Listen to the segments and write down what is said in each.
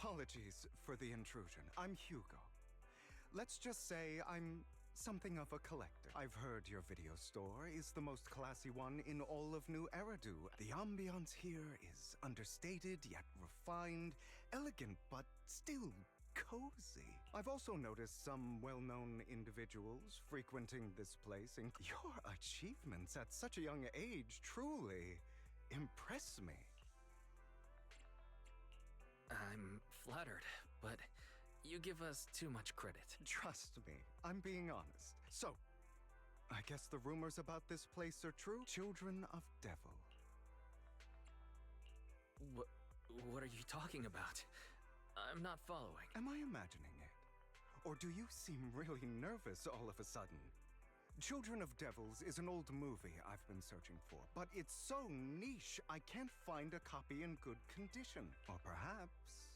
Apologies for the intrusion. I'm Hugo. Let's just say I'm something of a collector. I've heard your video store is the most classy one in all of New Eridu. The ambiance here is understated yet refined, elegant but still cozy. I've also noticed some well-known individuals frequenting this place, and your achievements at such a young age truly impress me. I'm flattered, but you give us too much credit. Trust me, I'm being honest. So, I guess the rumors about this place are true? Children of Devil. What are you talking about? I'm not following. Am I imagining it? Or do you seem really nervous all of a sudden? Children of Devils is an old movie I've been searching for, but it's so niche I can't find a copy in good condition. Or perhaps,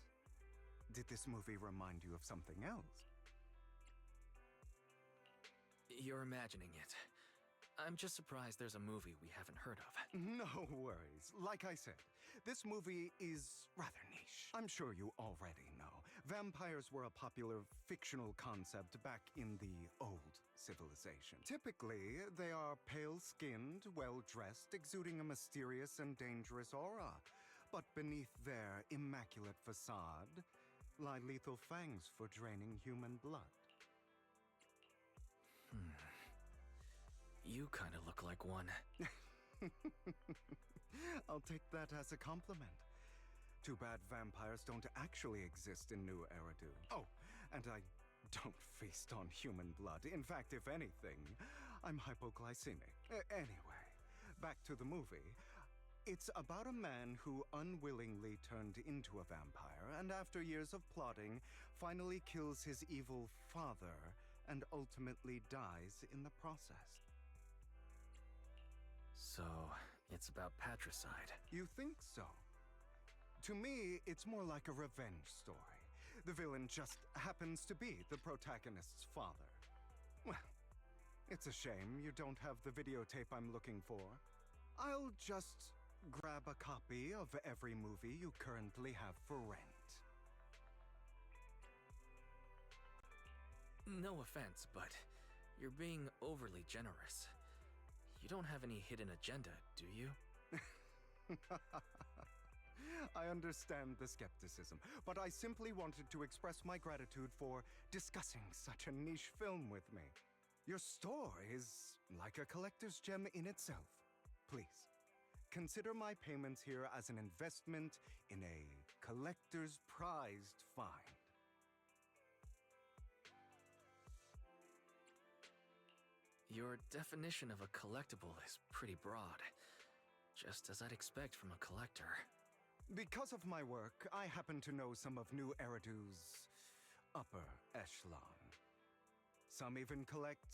did this movie remind you of something else? You're imagining it. I'm just surprised there's a movie we haven't heard of. No worries. Like I said, this movie is rather niche. I'm sure you already know. Vampires were a popular fictional concept back in the old civilization. Typically, they are pale-skinned, well-dressed, exuding a mysterious and dangerous aura. But beneath their immaculate facade lie lethal fangs for draining human blood. You kind of look like one. I'll take that as a compliment. Too bad vampires don't actually exist in New Eridu. Oh, and I don't feast on human blood. In fact, if anything, I'm hypoglycemic. Anyway, back to the movie. It's about a man who unwillingly turned into a vampire, and after years of plotting, finally kills his evil father and ultimately dies in the process. So, it's about patricide. You think so? To me, it's more like a revenge story. The villain just happens to be the protagonist's father. Well, it's a shame you don't have the videotape I'm looking for. I'll just grab a copy of every movie you currently have for rent. No offense, but you're being overly generous. You don't have any hidden agenda, do you? I understand the skepticism, but I simply wanted to express my gratitude for discussing such a niche film with me. Your store is like a collector's gem in itself. Please, consider my payments here as an investment in a collector's prized find. Your definition of a collectible is pretty broad, just as I'd expect from a collector. Because of my work, I happen to know some of New Eridu's upper echelon. Some even collect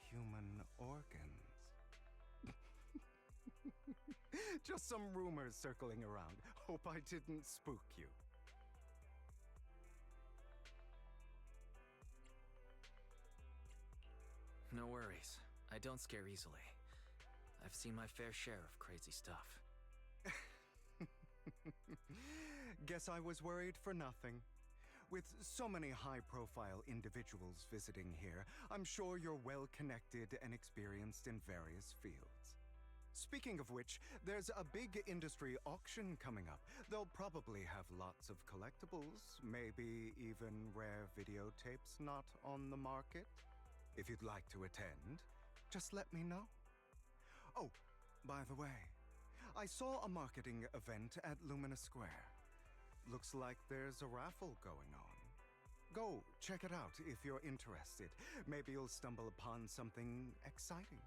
human organs. Just some rumors circling around. Hope I didn't spook you. No worries. I don't scare easily. I've seen my fair share of crazy stuff. Guess I was worried for nothing. With so many high-profile individuals visiting here, I'm sure you're well-connected and experienced in various fields. Speaking of which, there's a big industry auction coming up. They'll probably have lots of collectibles, maybe even rare videotapes not on the market. If you'd like to attend, just let me know. Oh, by the way, I saw a marketing event at Lumina Square. Looks like there's a raffle going on. Go check it out if you're interested. Maybe you'll stumble upon something exciting,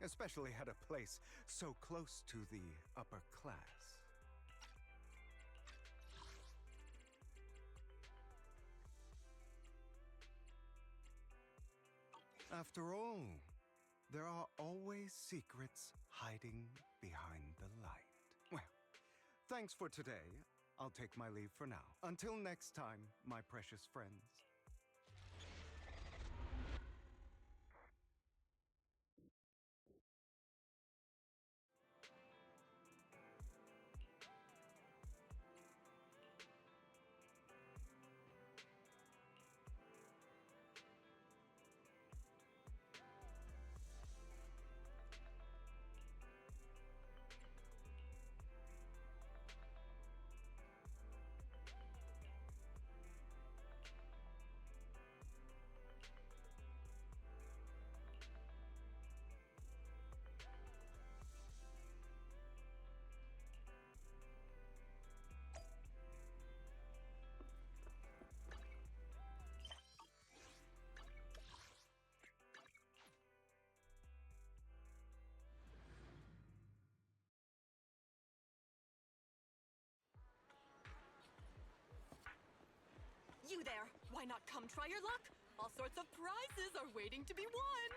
especially at a place so close to the upper class. After all, there are always secrets hiding behind the light. Well, thanks for today. I'll take my leave for now. Until next time, my precious friends. you there. Why not come try your luck? All sorts of prizes are waiting to be won.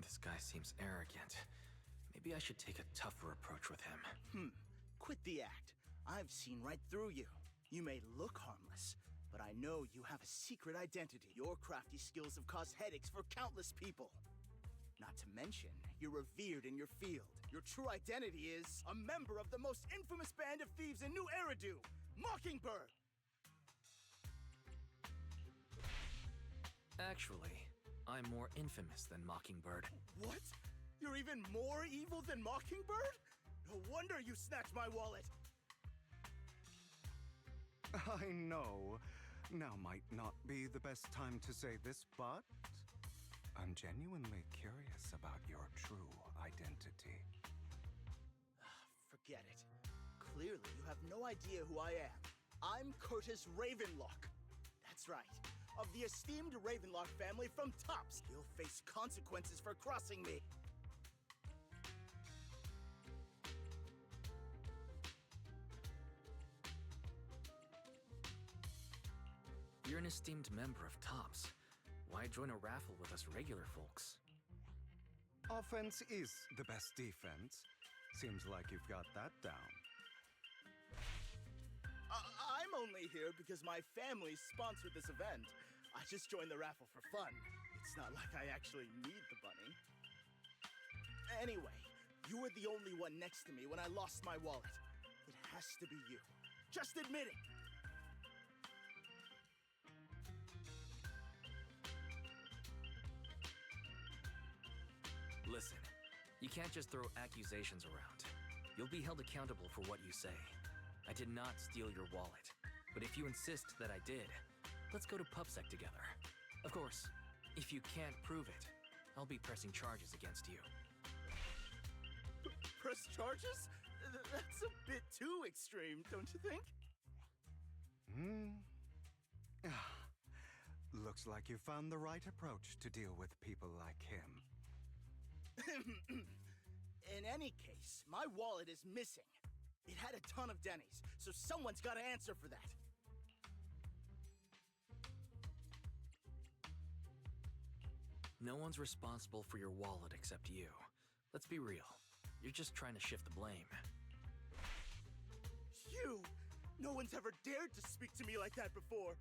This guy seems arrogant. Maybe I should take a tougher approach with him. Quit the act. I've seen right through you. You may look harmless, but I know you have a secret identity. Your crafty skills have caused headaches for countless people. Not to mention, you're revered in your field. Your true identity is a member of the most infamous band of thieves in New Eridu, Mockingbird! Actually, I'm more infamous than Mockingbird. What? You're even more evil than Mockingbird? No wonder you snatched my wallet! I know. Now might not be the best time to say this, but I'm genuinely curious about your true identity. Forget it. Clearly, you have no idea who I am. I'm Curtis Ravenlock. That's right. Of the esteemed Ravenlock family from Tops. You'll face consequences for crossing me. You're an esteemed member of Tops. Why join a raffle with us regular folks? Offense is the best defense. Seems like you've got that down. I'm only here because my family sponsored this event. I just joined the raffle for fun. It's not like I actually need the bunny. Anyway, you were the only one next to me when I lost my wallet. It has to be you. Just admit it. Listen, you can't just throw accusations around. You'll be held accountable for what you say. I did not steal your wallet, but if you insist that I did, let's go to PubSec together. Of course, if you can't prove it, I'll be pressing charges against you. Press charges? That's a bit too extreme, don't you think? Looks like you found the right approach to deal with people like him. In any case, my wallet is missing. It had a ton of Denny's, so someone's got to answer for that. No one's responsible for your wallet except you. Let's be real. You're just trying to shift the blame. You! No one's ever dared to speak to me like that before.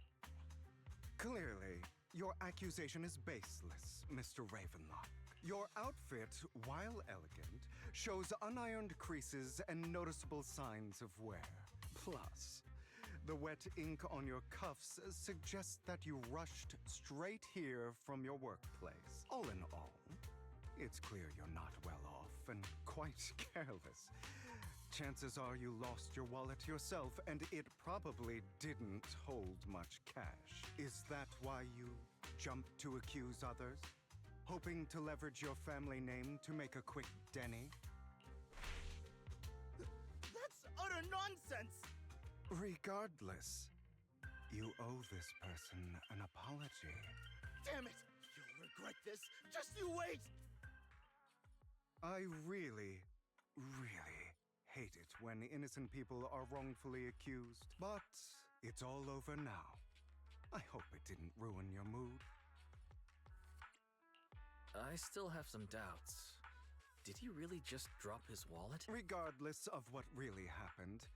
Clearly, your accusation is baseless, Mr. Ravenlock. Your outfit, while elegant, shows unironed creases and noticeable signs of wear. Plus, the wet ink on your cuffs suggests that you rushed straight here from your workplace. All in all, it's clear you're not well off and quite careless. Chances are you lost your wallet yourself, and it probably didn't hold much cash. Is that why you jumped to accuse others? Hoping to leverage your family name to make a quick Denny? That's utter nonsense! Regardless, you owe this person an apology. Damn it! You'll regret this. Just you wait! I really hate it when innocent people are wrongfully accused. But it's all over now. I hope it didn't ruin your mood. I still have some doubts. Did he really just drop his wallet? Regardless of what really happened,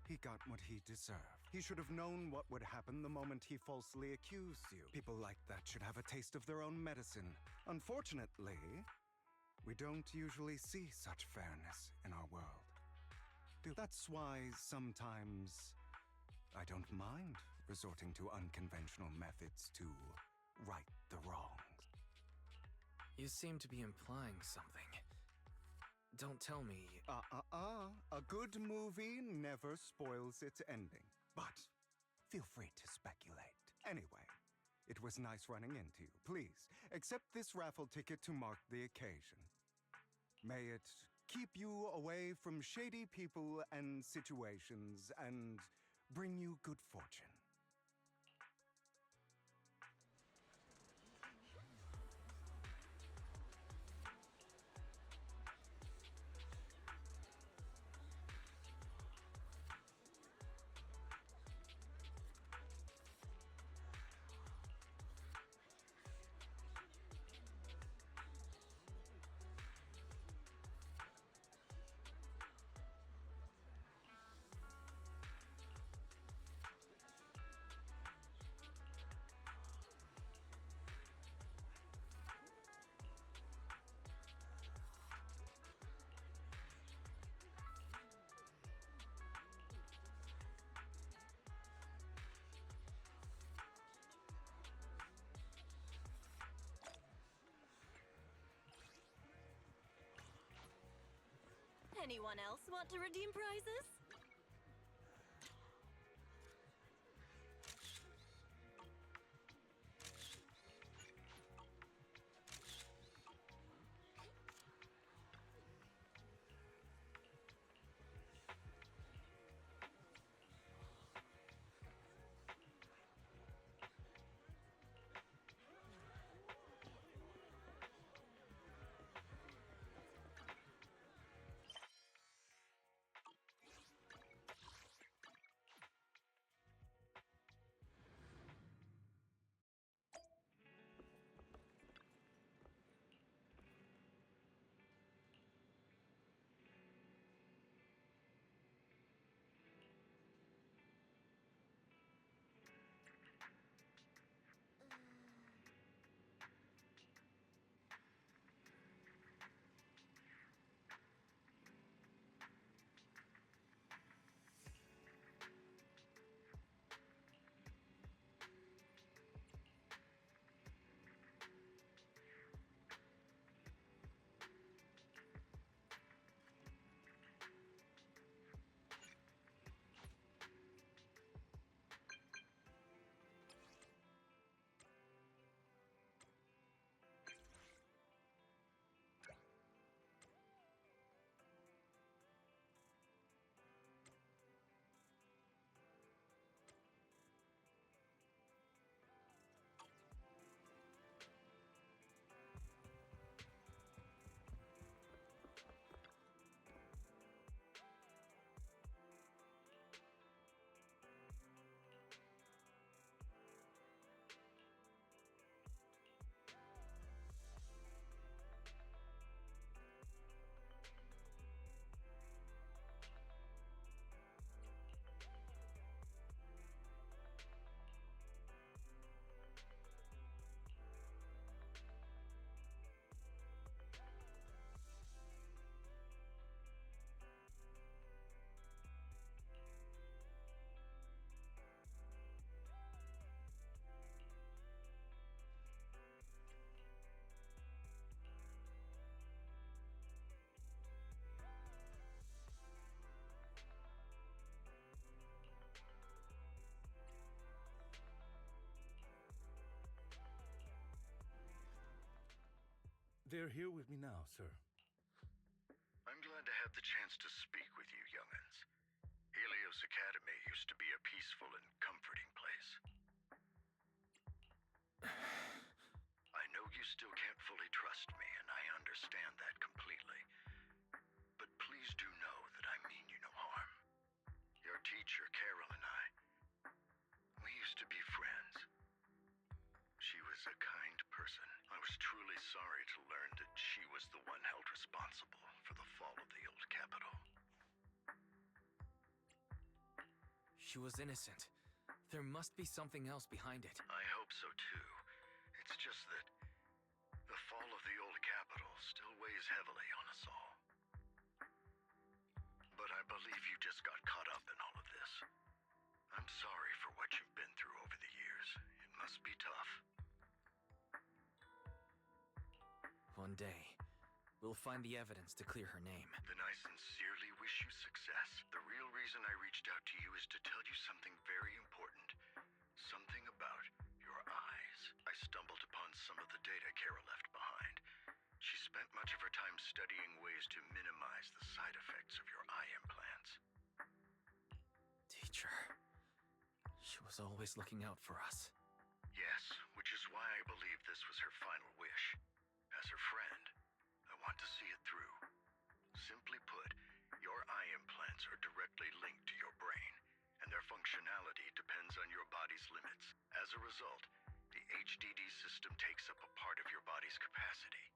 he got what he deserved. He should have known what would happen the moment he falsely accused you. People like that should have a taste of their own medicine. Unfortunately, we don't usually see such fairness in our world. That's why sometimes I don't mind resorting to unconventional methods to right the wrongs. You seem to be implying something. Don't tell me. A good movie never spoils its ending. But feel free to speculate. Anyway, it was nice running into you. Please, accept this raffle ticket to mark the occasion. May it keep you away from shady people and situations and bring you good fortune. Anyone else want to redeem prizes? They're here with me now, sir. I'm glad to have the chance to speak with you, young'uns. Helios Academy used to be a peaceful and comforting place. I know you still can't fully trust me, and I understand that completely. But please do know that I mean you no harm. Your teacher, Carol, and I, we used to be friends. She was a kind person. I was truly sorry to She was innocent. There must be something else behind it. I hope so too. It's just that the fall of the old capital still weighs heavily on us all. But I believe you just got caught up in all of this. I'm sorry for what you've been through over the years. It must be tough. One day, we'll find the evidence to clear her name. Then I sincerely wish you success. The real reason I reached out to you is to tell you something very important. Something about your eyes. I stumbled upon some of the data Kara left behind. She spent much of her time studying ways to minimize the side effects of your eye implants. Teacher. She was always looking out for us. Yes, which is why I believe this was her final wish. As her friend, I want to see it through. Simply put, your eye implants are directly linked to your brain, and their functionality depends on your body's limits. As a result, the HDD system takes up a part of your body's capacity.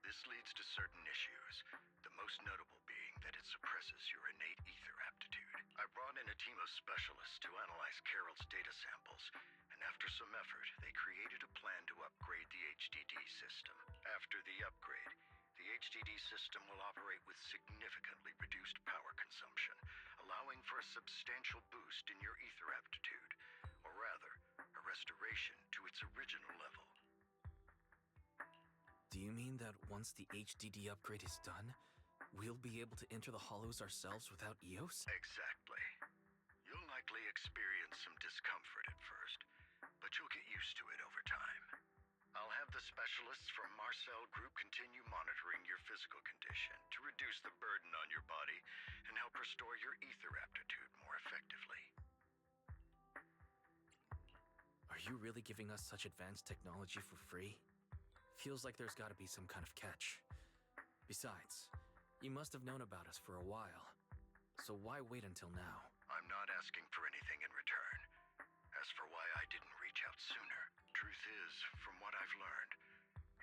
This leads to certain issues, the most notable being that it suppresses your innate ether aptitude. I brought in a team of specialists to analyze Carol's data samples, and after some effort, they created a plan to upgrade the HDD system. After the upgrade, the HDD system will operate with significantly reduced power consumption, allowing for a substantial boost in your ether aptitude, or rather, a restoration to its original level. Do you mean that once the HDD upgrade is done, we'll be able to enter the hollows ourselves without EOS? Exactly. You'll likely experience some discomfort at first, but you'll get used to it over time. I'll have the specialists from Marcel Group continue monitoring your physical condition to reduce the burden on your body and help restore your ether aptitude more effectively. Are you really giving us such advanced technology for free? Feels like there's gotta be some kind of catch. Besides, you must have known about us for a while. So why wait until now? I'm not asking for anything in return. As for why I didn't reach out sooner, truth is, from what I've learned,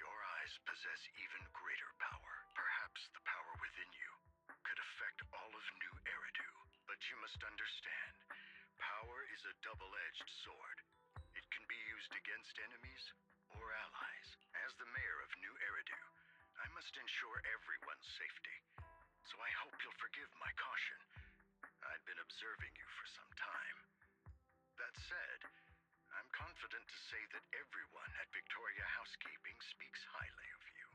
your eyes possess even greater power. Perhaps the power within you could affect all of New Eridu. But you must understand, power is a double-edged sword. It can be used against enemies or allies. As the mayor of New Eridu, I must ensure everyone's safety. So I hope you'll forgive my caution. I'd been observing you for some time. That said, I'm confident to say that everyone at Victoria Housekeeping speaks highly of you.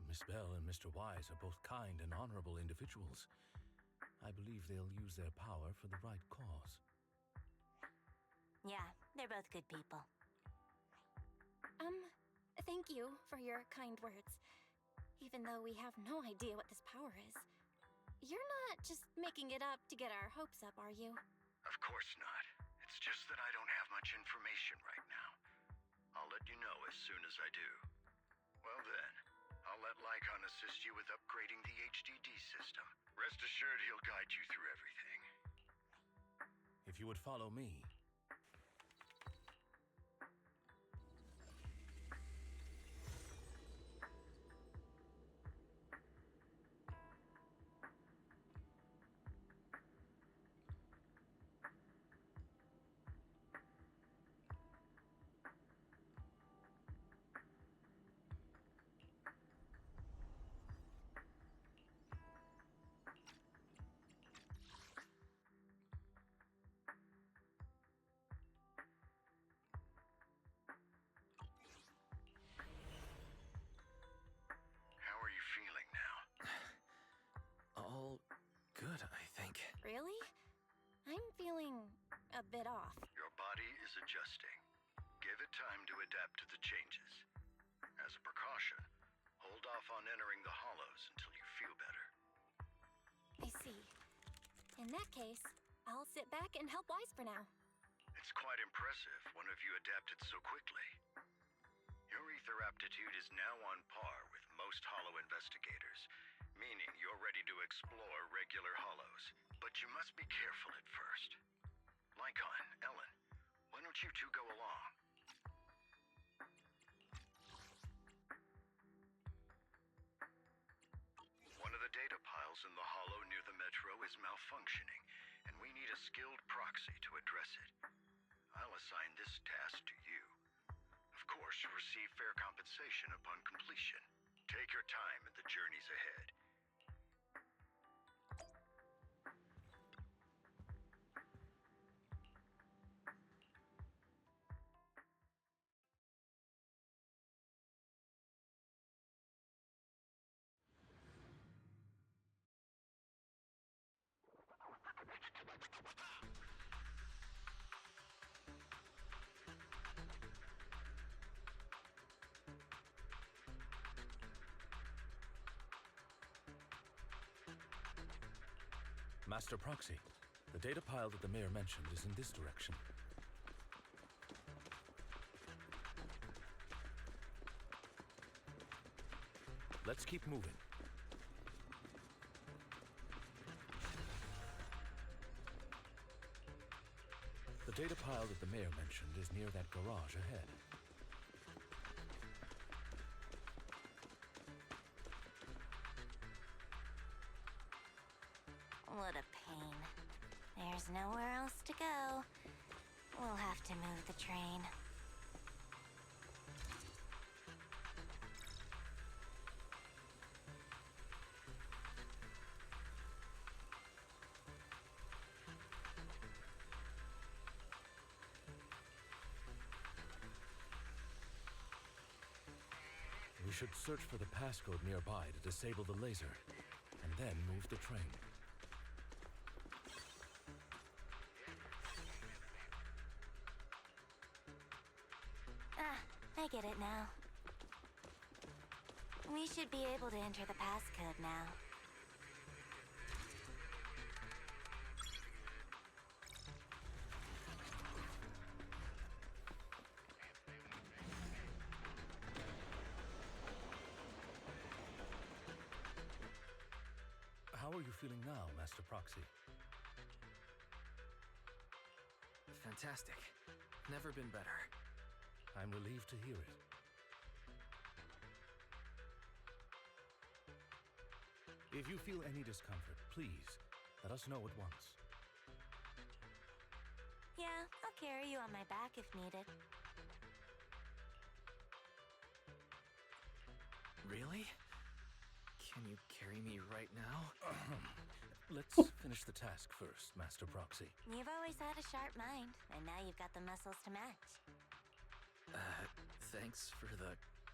Miss Bell and Mr. Wise are both kind and honorable individuals. I believe they'll use their power for the right cause. Yeah, they're both good people. Thank you for your kind words. Even though we have no idea what this power is. You're not just making it up to get our hopes up, are you? Of course not. It's just that I don't have much information right now. I'll let you know as soon as I do. Well then, I'll let Lycon assist you with upgrading the HDD system. Rest assured he'll guide you through everything. If you would follow me. How are you feeling now? All good, I think. Really? I'm feeling a bit off. Your body is adjusting. Give it time to adapt to the changes. As a precaution, hold off on entering the hollows until you feel better. I see. In that case, I'll sit back and help Wise for now. It's quite impressive one of you adapted so quickly. Your ether aptitude is now on par with most hollow investigators, meaning you're ready to explore regular hollows. But you must be careful at first. Lycon, Ellen, why don't you two go along? One of the data piles in the hollow near the metro is malfunctioning, and we skilled proxy to address it. I'll assign this task to you. Of course, you'll receive fair compensation upon completion. Take your time in the journeys ahead. Master Proxy, the data pile that the mayor mentioned is in this direction. Let's keep moving. The data pile that the mayor mentioned is near that garage ahead. What a pain. There's nowhere else to go. We'll have to move the train. We should search for the passcode nearby to disable the laser, and then move the train. I get it now. We should be able to enter the passcode now. How are you feeling now, Master Proxy? Fantastic. Never been better. I'm relieved to hear it. If you feel any discomfort, please let us know at once. Yeah, I'll carry you on my back if needed. Really? Can you carry me right now? Let's finish the task first, Master Proxy. You've always had a sharp mind, and now you've got the muscles to match. Thanks for the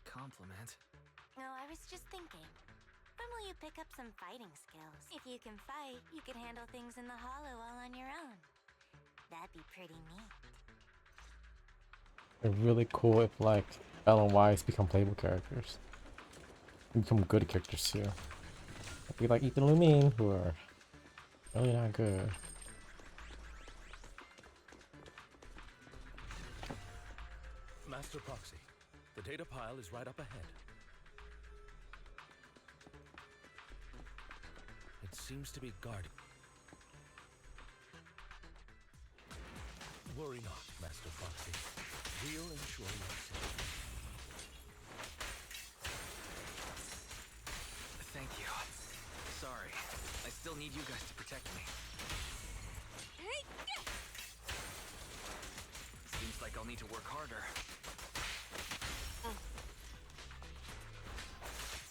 compliment. No, I was just thinking. When will you pick up some fighting skills? If you can fight, you can handle things in the hollow all on your own. That'd be pretty neat. It'd be really cool if like L and Y's become playable characters. Become good characters too. Be like Ethan Lumine, who are really not good. Master Proxy, the data pile is right up ahead. It seems to be guarded. Worry not, Master Proxy. We'll ensure your safety. Thank you. Sorry. I still need you guys to protect me. Seems like I'll need to work harder.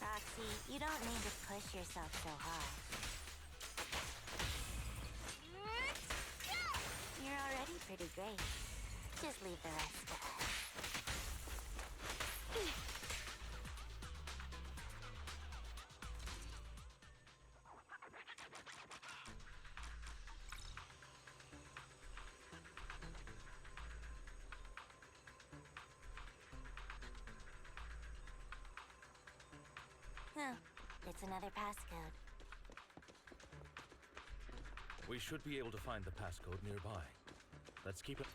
Roxy, you don't need to push yourself so hard. You're already pretty great. Just leave the rest to us. Oh, it's another passcode. We should be able to find the passcode nearby. Let's keep it.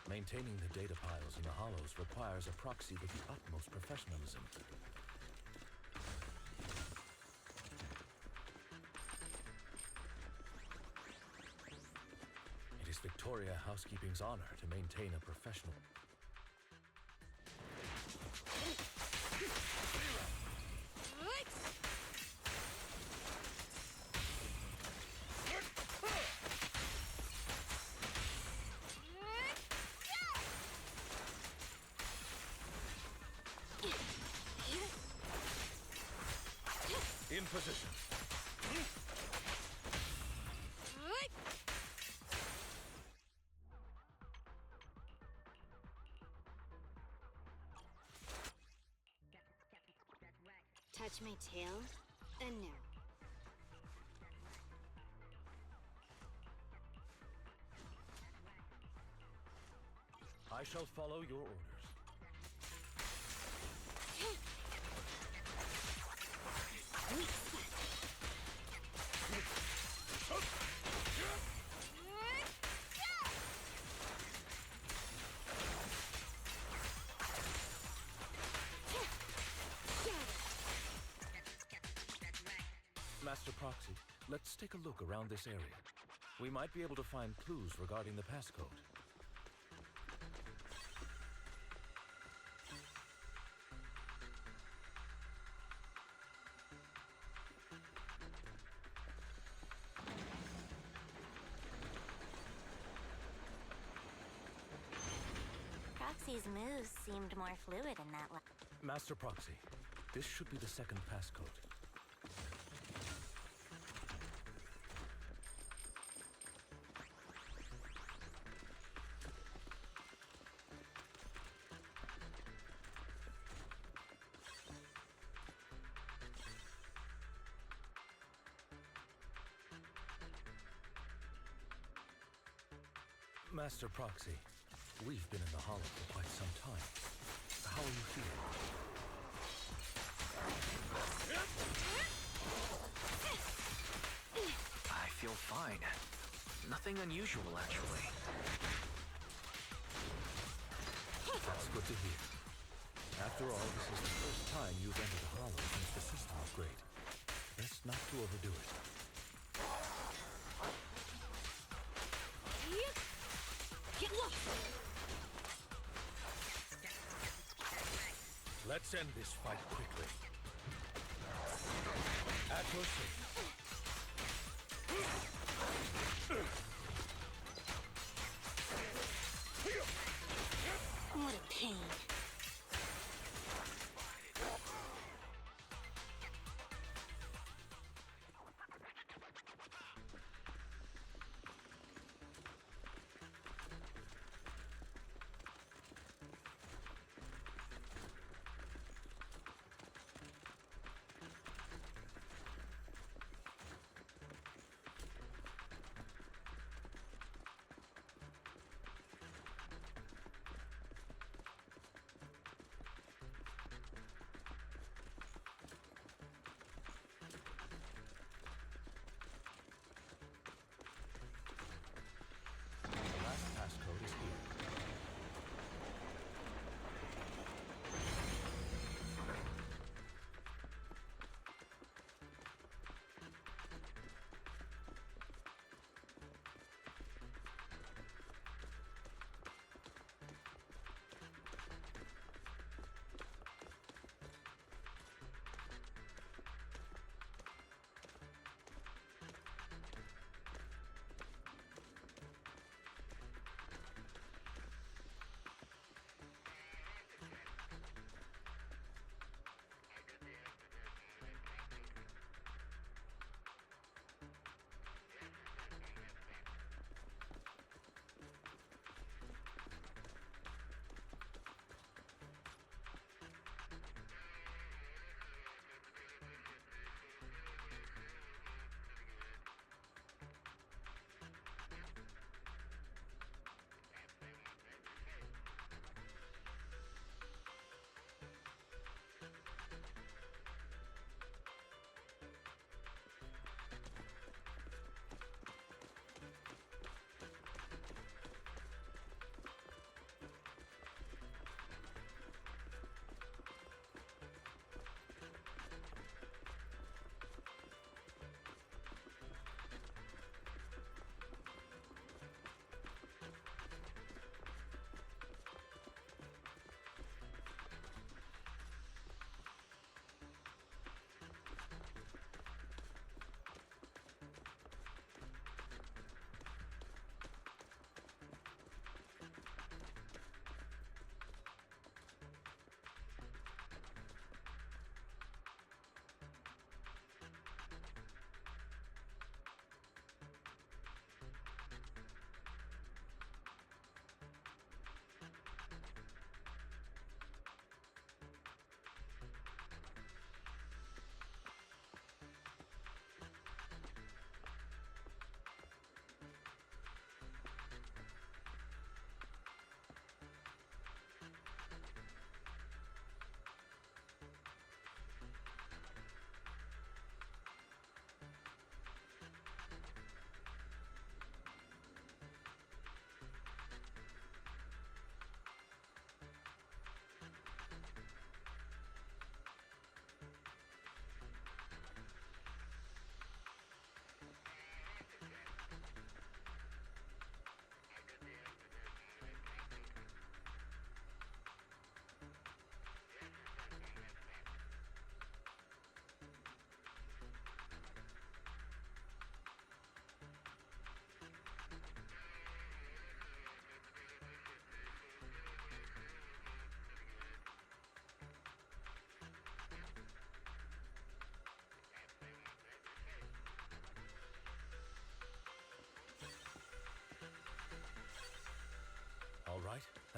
Maintaining the data piles in the hollows requires a proxy with the utmost professionalism. Victoria Housekeeping's honor to maintain a professional. In position. Touch my tail? No. I shall follow your orders. Master Proxy, let's take a look around this area. We might be able to find clues regarding the passcode. Proxy's moves seemed more fluid in that Master Proxy, this should be the second passcode. Master Proxy, we've been in the Hollow for quite some time. How are you feeling? I feel fine. Nothing unusual, actually. That's good to hear. After all, this is the first time you've entered the Hollow since the system upgrade. Best not to overdo it. Get lost! Let's end this fight quickly. At your service. What a pain.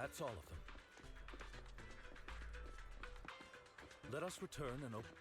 That's all of them. Let us return and open.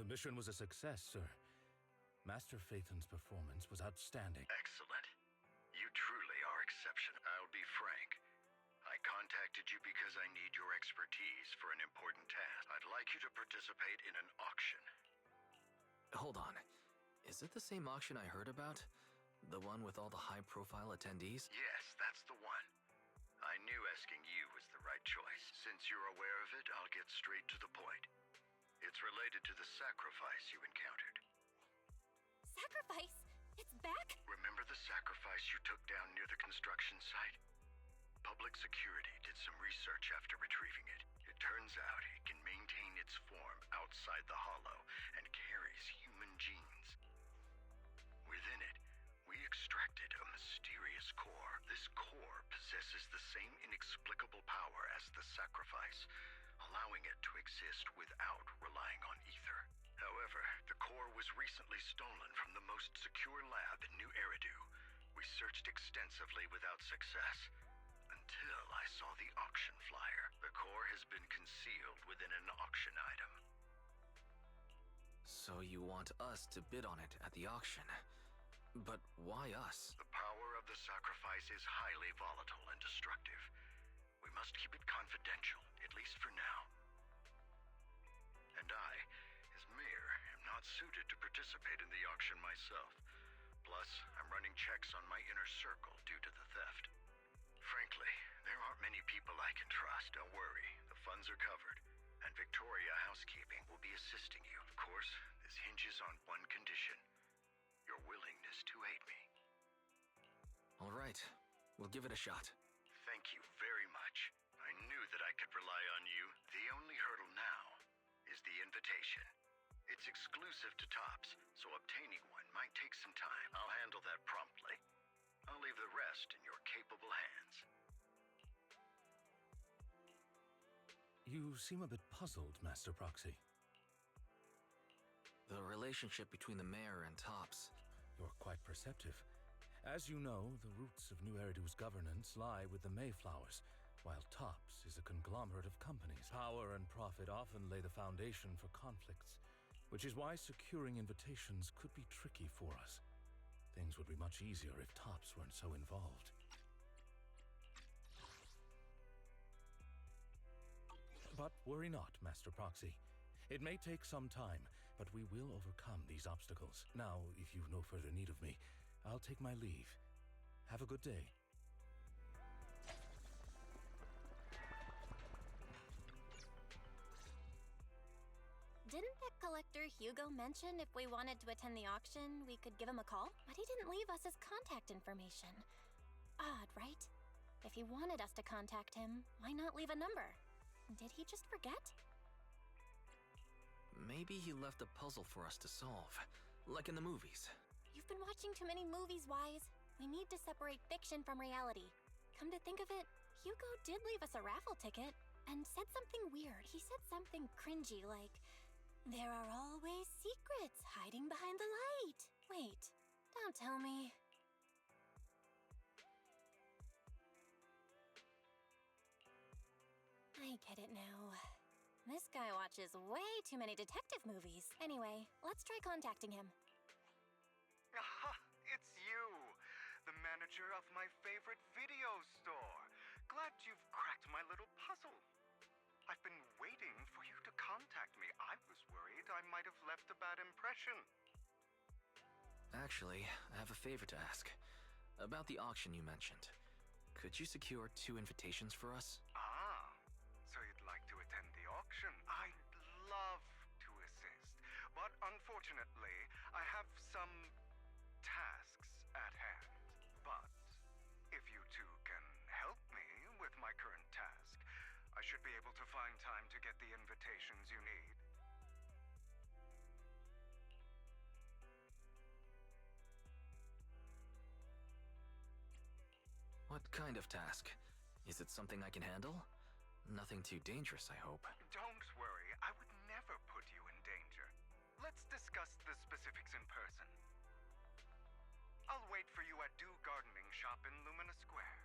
mission was a success, sir. Master Phaethon's performance was outstanding. Excellent. You truly are exceptional. I'll be frank. I contacted you because I need your expertise for an important task. I'd like you to participate in an auction. Hold on. Is it the same auction I heard about? The one with all the high-profile attendees? Yes, that's the one. I knew asking you was the right choice. Since you're aware of it, I'll get straight to the point. It's related to the sacrifice you encountered. Sacrifice? It's back? Remember the sacrifice you took down near the construction site? Public security did some research after retrieving it. It turns out it can maintain its form outside the hollow and carries human genes. Within it, we extracted a mysterious core. This core possesses the same inexplicable power as the sacrifice, allowing it to exist without relying on ether. However, the core was recently stolen from the most secure lab in New Eridu. We searched extensively without success, until I saw the auction flyer. The core has been concealed within an auction item. So you want us to bid on it at the auction. But why us? The power of the sacrifice is highly volatile and destructive. We must keep it confidential, at least for now. And I, as mayor, am not suited to participate in the auction myself. Plus, I'm running checks on my inner circle due to the theft. Frankly, there aren't many people I can trust. Don't worry, the funds are covered, and Victoria Housekeeping will be assisting you. Of course, this hinges on one condition: your willingness to aid me. All right, we'll give it a shot. Thank you very much. I knew that I could rely on you. The only hurdle now is the invitation. It's exclusive to Tops, so obtaining one might take some time. I'll handle that promptly. I'll leave the rest in your capable hands. You seem a bit puzzled, Master Proxy. The relationship between the mayor and Tops. You're quite perceptive. As you know, the roots of New Eridu's governance lie with the Mayflowers, while Tops is a conglomerate of companies. Power and profit often lay the foundation for conflicts, which is why securing invitations could be tricky for us. Things would be much easier if Tops weren't so involved. But worry not, Master Proxy. It may take some time, but we will overcome these obstacles. Now, if you've no further need of me, I'll take my leave. Have a good day. Didn't that collector Hugo mention if we wanted to attend the auction, we could give him a call? But he didn't leave us his contact information. Odd, right? If he wanted us to contact him, why not leave a number? Did he just forget? Maybe he left a puzzle for us to solve, like in the movies. You've been watching too many movies, Wise. We need to separate fiction from reality. Come to think of it, Hugo did leave us a raffle ticket and said something weird. He said something cringy like, "There are always secrets hiding behind the light." Wait, don't tell me. I get it now. This guy watches way too many detective movies. Anyway, let's try contacting him. Aha, it's you, the manager of my favorite video store. Glad you've cracked my little puzzle. I've been waiting for you to contact me. I was worried I might have left a bad impression. Actually, I have a favor to ask. About the auction you mentioned. Could you secure 2 invitations for us? Ah, so you'd like to attend the auction? I'd love to assist, but unfortunately, I have some tasks at hand. But if you two can help me with my current task, I should be able to find time to get the invitations you need. What kind of task? Is it something I can handle? Nothing too dangerous, I hope. Don't worry, I would never put you in danger. Let's discuss the specifics in person. I'll wait for you at Do Gardening Shop in Lumina Square.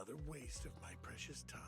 Another waste of my precious time.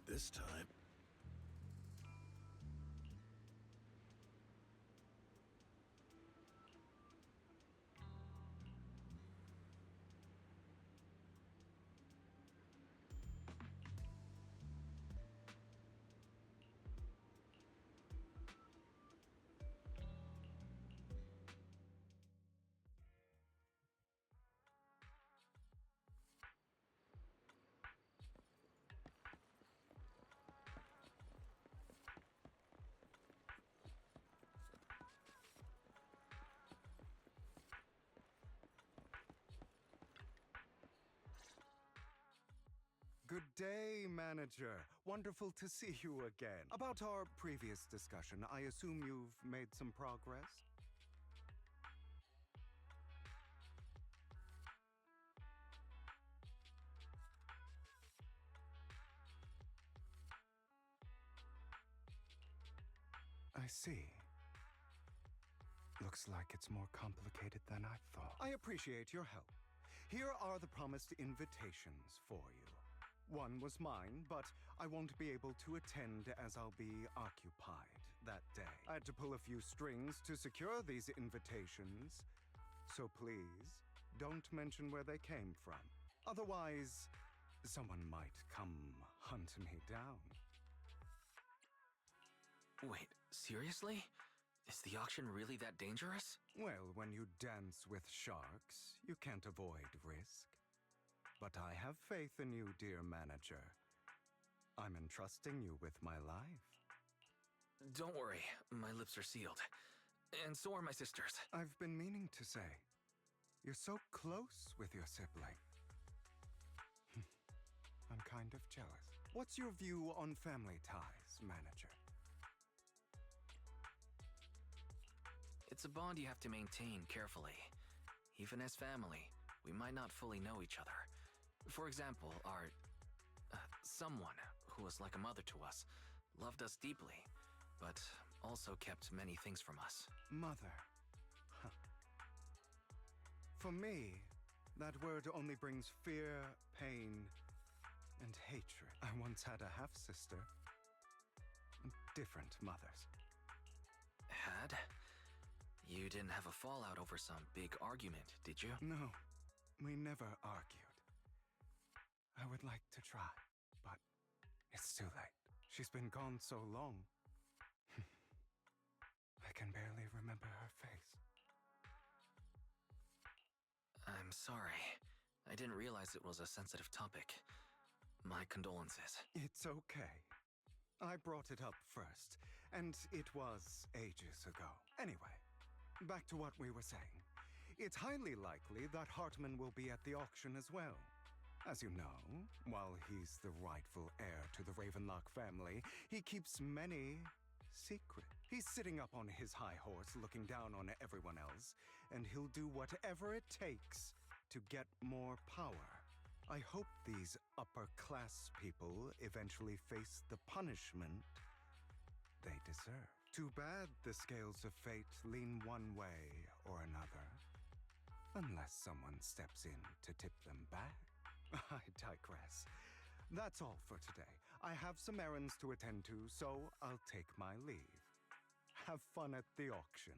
This time. Good day, Manager. Wonderful to see you again. About our previous discussion, I assume you've made some progress? I see. Looks like it's more complicated than I thought. I appreciate your help. Here are the promised invitations for you. One was mine, but I won't be able to attend as I'll be occupied that day. I had to pull a few strings to secure these invitations, so please don't mention where they came from. Otherwise, someone might come hunt me down. Wait, seriously? Is the auction really that dangerous? Well, when you dance with sharks, you can't avoid risk. But I have faith in you, dear Manager. I'm entrusting you with my life. Don't worry, my lips are sealed. And so are my sisters. I've been meaning to say, you're so close with your sibling. I'm kind of jealous. What's your view on family ties, Manager? It's a bond you have to maintain carefully. Even as family, we might not fully know each other. For example, our someone who was like a mother to us loved us deeply, but also kept many things from us. Mother. Huh. For me, that word only brings fear, pain, and hatred. I once had a half-sister. Different mothers. Had? You didn't have a fallout over some big argument, did you? No, we never argued. I would like to try, but it's too late. She's been gone so long. I can barely remember her face. I'm sorry. I didn't realize it was a sensitive topic. My condolences. It's okay. I brought it up first, and it was ages ago. Anyway, back to what we were saying. It's highly likely that Hartman will be at the auction as well. As you know, while he's the rightful heir to the Ravenlock family, he keeps many secret. He's sitting up on his high horse looking down on everyone else, and he'll do whatever it takes to get more power. I hope these upper-class people eventually face the punishment they deserve. Too bad the scales of fate lean one way or another. Unless someone steps in to tip them back. I digress. That's all for today. I have some errands to attend to, so I'll take my leave. Have fun at the auction.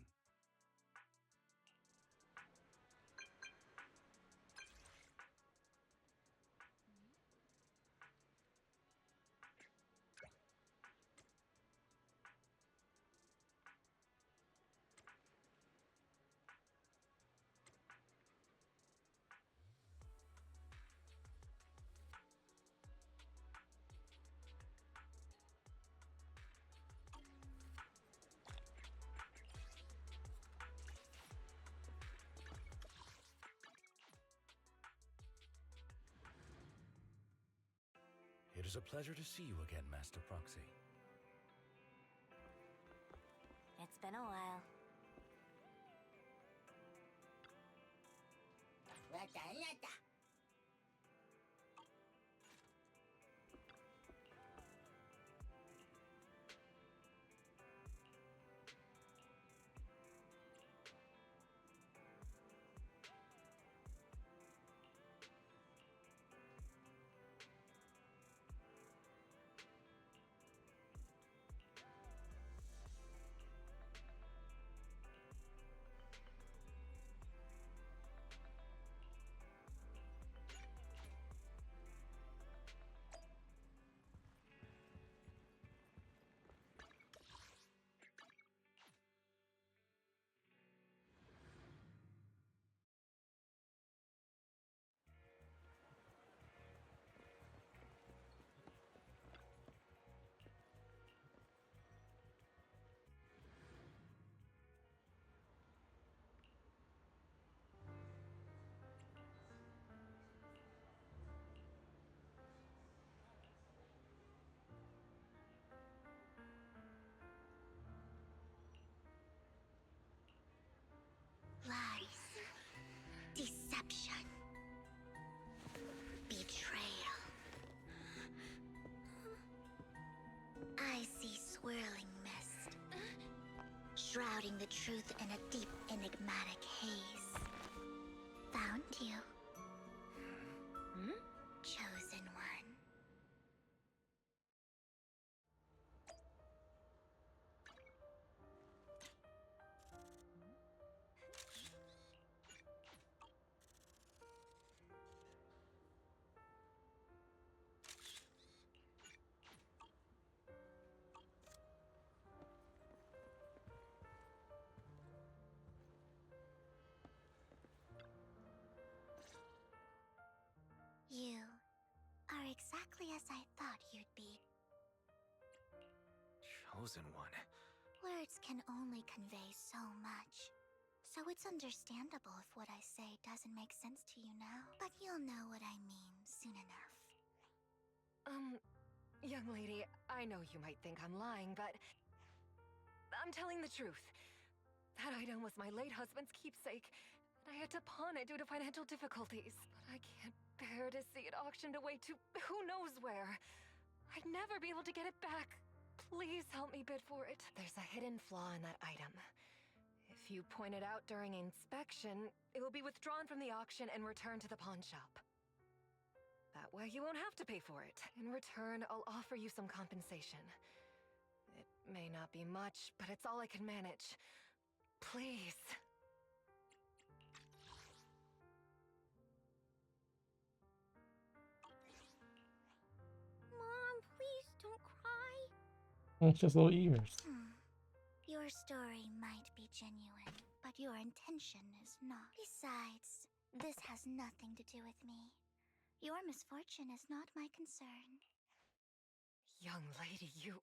It is a pleasure to see you again, Master Proxy. It's been a while. Lies, deception, betrayal. I see swirling mist, shrouding the truth in a deep, enigmatic haze. Found you. Chosen one. You are exactly as I thought you'd be. Chosen one. Words can only convey so much. So it's understandable if what I say doesn't make sense to you now. But you'll know what I mean soon enough. Young lady, I know you might think I'm lying, but I'm telling the truth. That item was my late husband's keepsake, and I had to pawn it due to financial difficulties. But I can't bear to see it auctioned away to who knows where. I'd never be able to get it back. Please help me bid for it. There's a hidden flaw in that item. If you point it out during inspection, it will be withdrawn from the auction and returned to the pawn shop. That way you won't have to pay for it. In return, I'll offer you some compensation. It may not be much, but it's all I can manage. Please. Mom, please don't cry. It's just little ears. Your story might be genuine, but your intention is not. Besides, this has nothing to do with me. Your misfortune is not my concern. Young lady, you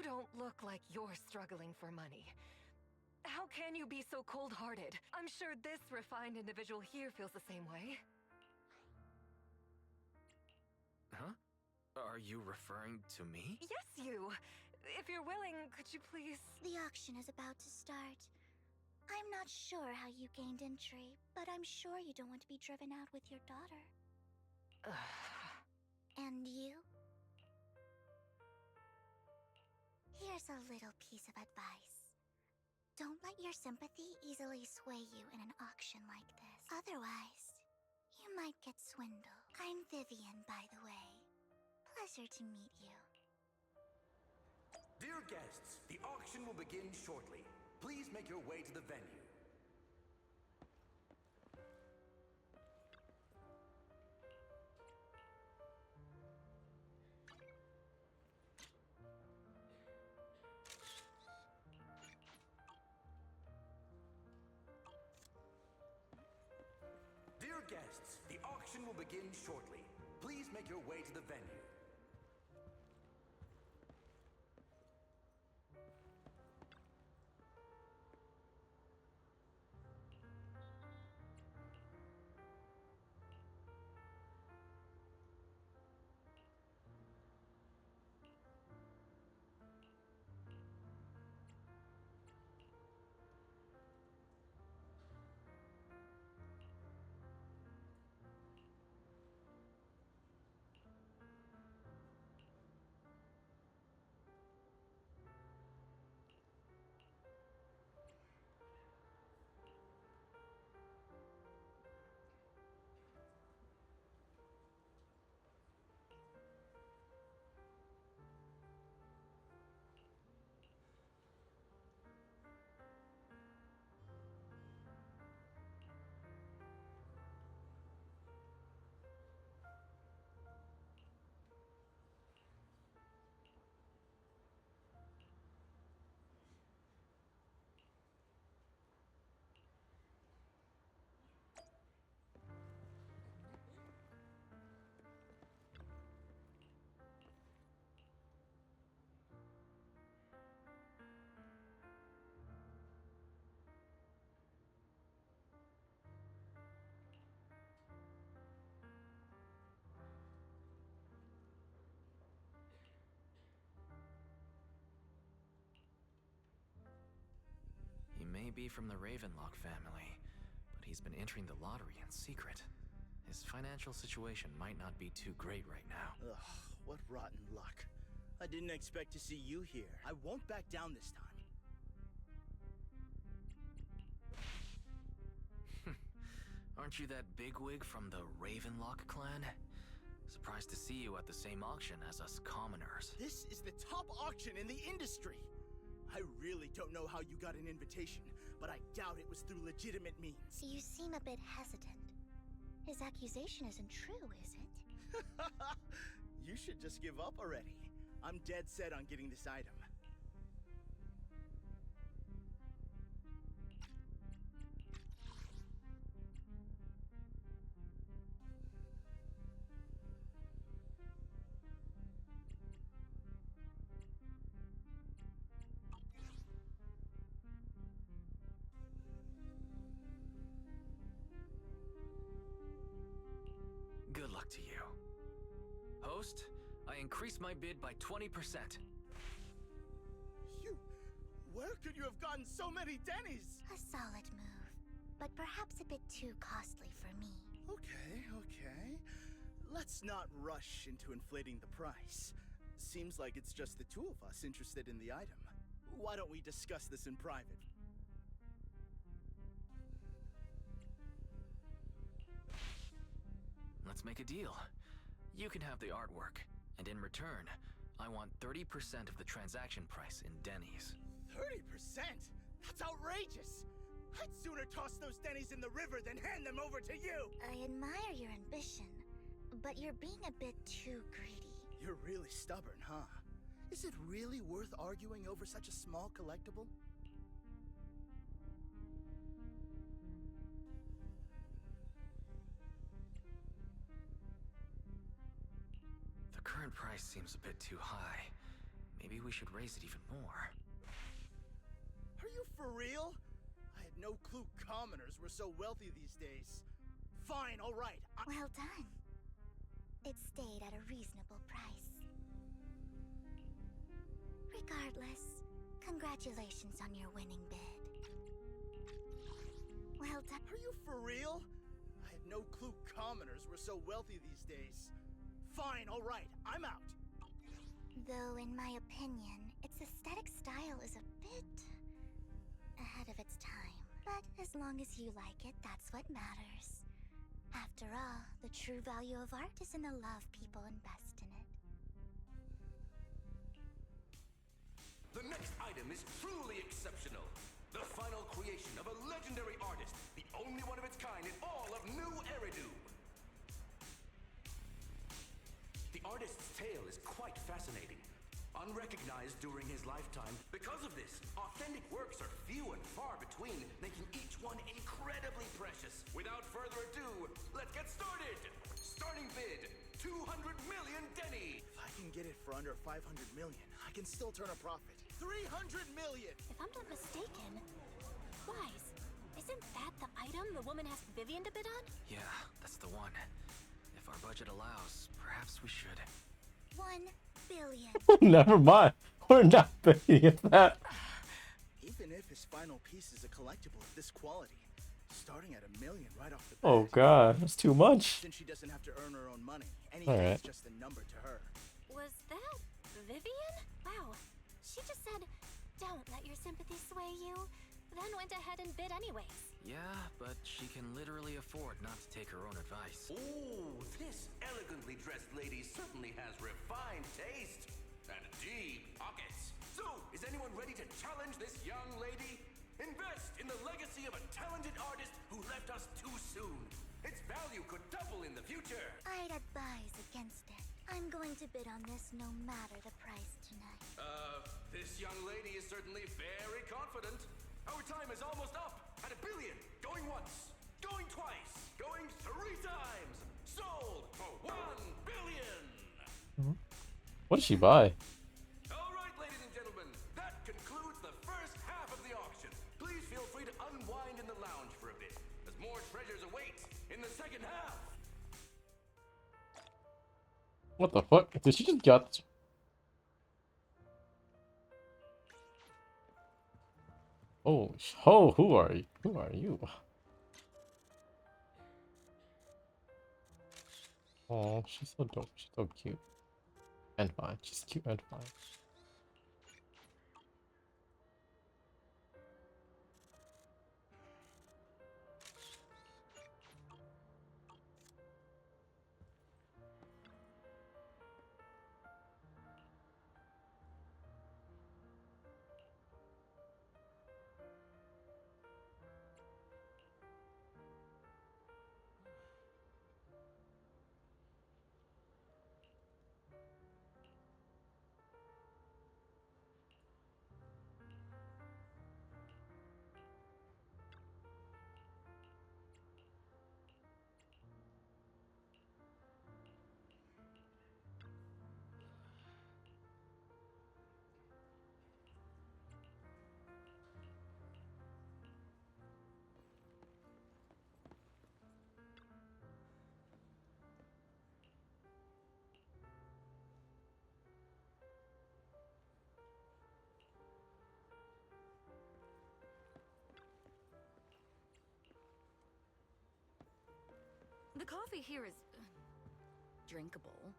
don't look like you're struggling for money. How can you be so cold-hearted? I'm sure this refined individual here feels the same way. Huh? Are you referring to me? Yes, you! If you're willing, could you please... The auction is about to start. I'm not sure how you gained entry, but I'm sure you don't want to be driven out with your daughter. And you? Here's a little piece of advice. Don't let your sympathy easily sway you in an auction like this. Otherwise, you might get swindled. I'm Vivian, by the way. Pleasure to meet you. Dear guests, the auction will begin shortly. Please make your way to the venue. Dear guests, the auction will begin shortly. Please make your way to the venue. be from the Ravenlock family, but he's been entering the lottery in secret. His financial situation might not be too great right now. Ugh, what rotten luck. I didn't expect to see you here. I won't back down this time. Aren't you that bigwig from the Ravenlock clan? Surprised to see you at the same auction as us commoners. This is the top auction in the industry. I really don't know how you got an invitation, but I doubt it was through legitimate means. You seem a bit hesitant. His accusation isn't true, is it? You should just give up already. I'm dead set on getting this item. Good luck to you. Host, I increased my bid by 20%. Where could you have gotten so many Denny's? A solid move, but perhaps a bit too costly for me. Okay. Let's not rush into inflating the price. Seems like it's just the two of us interested in the item. Why don't we discuss this in private? Let's make a deal. You can have the artwork, and in return, I want 30% of the transaction price in Denny's. 30%? That's outrageous! I'd sooner toss those Denny's in the river than hand them over to you! I admire your ambition, but you're being a bit too greedy. You're really stubborn, huh? Is it really worth arguing over such a small collectible? The current price seems a bit too high. Maybe we should raise it even more. Are you for real? I had no clue commoners were so wealthy these days. Fine, alright. Well done. It stayed at a reasonable price. Regardless, congratulations on your winning bid. Well done. Are you for real? I had no clue commoners were so wealthy these days. Fine, alright, I'm out. Though, in my opinion, its aesthetic style is a bit ahead of its time. But as long as you like it, that's what matters. After all, the true value of art is in the love people invest in it. The next item is truly exceptional. The final creation of a legendary artist, the only one of its kind in all of New Eridu. The artist's tale is quite fascinating. Unrecognized during his lifetime, because of this, authentic works are few and far between, making each one incredibly precious. Without further ado, let's get started! Starting bid, 200 million Denny! If I can get it for under 500 million, I can still turn a profit. 300 million! If I'm not mistaken, Wise, isn't that the item the woman asked Vivian to bid on? Yeah, that's the one. If our budget allows, perhaps we should. 1 billion. Never mind. We're not bidding at that. Even if his final piece is a collectible of this quality, starting at $1 million right off the bat. Oh god, that's too much. Since she doesn't have to earn her own money, anything Alright. is just a number to her. Was that Vivian? Wow. She just said, don't let your sympathy sway you, then went ahead and bid anyways. Yeah, but she can literally afford not to take her own advice. Oh, this elegantly dressed lady certainly has refined taste and deep pockets. So, is anyone ready to challenge this young lady? Invest in the legacy of a talented artist who left us too soon. Its value could double in the future. I'd advise against it. I'm going to bid on this no matter the price tonight. This young lady is certainly very confident. Our time is almost up at $1 billion. Going once, going twice, going 3 times. Sold for $1 billion. What did she buy? All right, ladies and gentlemen, that concludes the first half of the auction. Please feel free to unwind in the lounge for a bit, as more treasures await in the second half. What the fuck? Did she just get... Oh, oh, who are you? Who are you? Oh, she's so dope. She's so cute and fine. She's cute and fine. The coffee here is drinkable.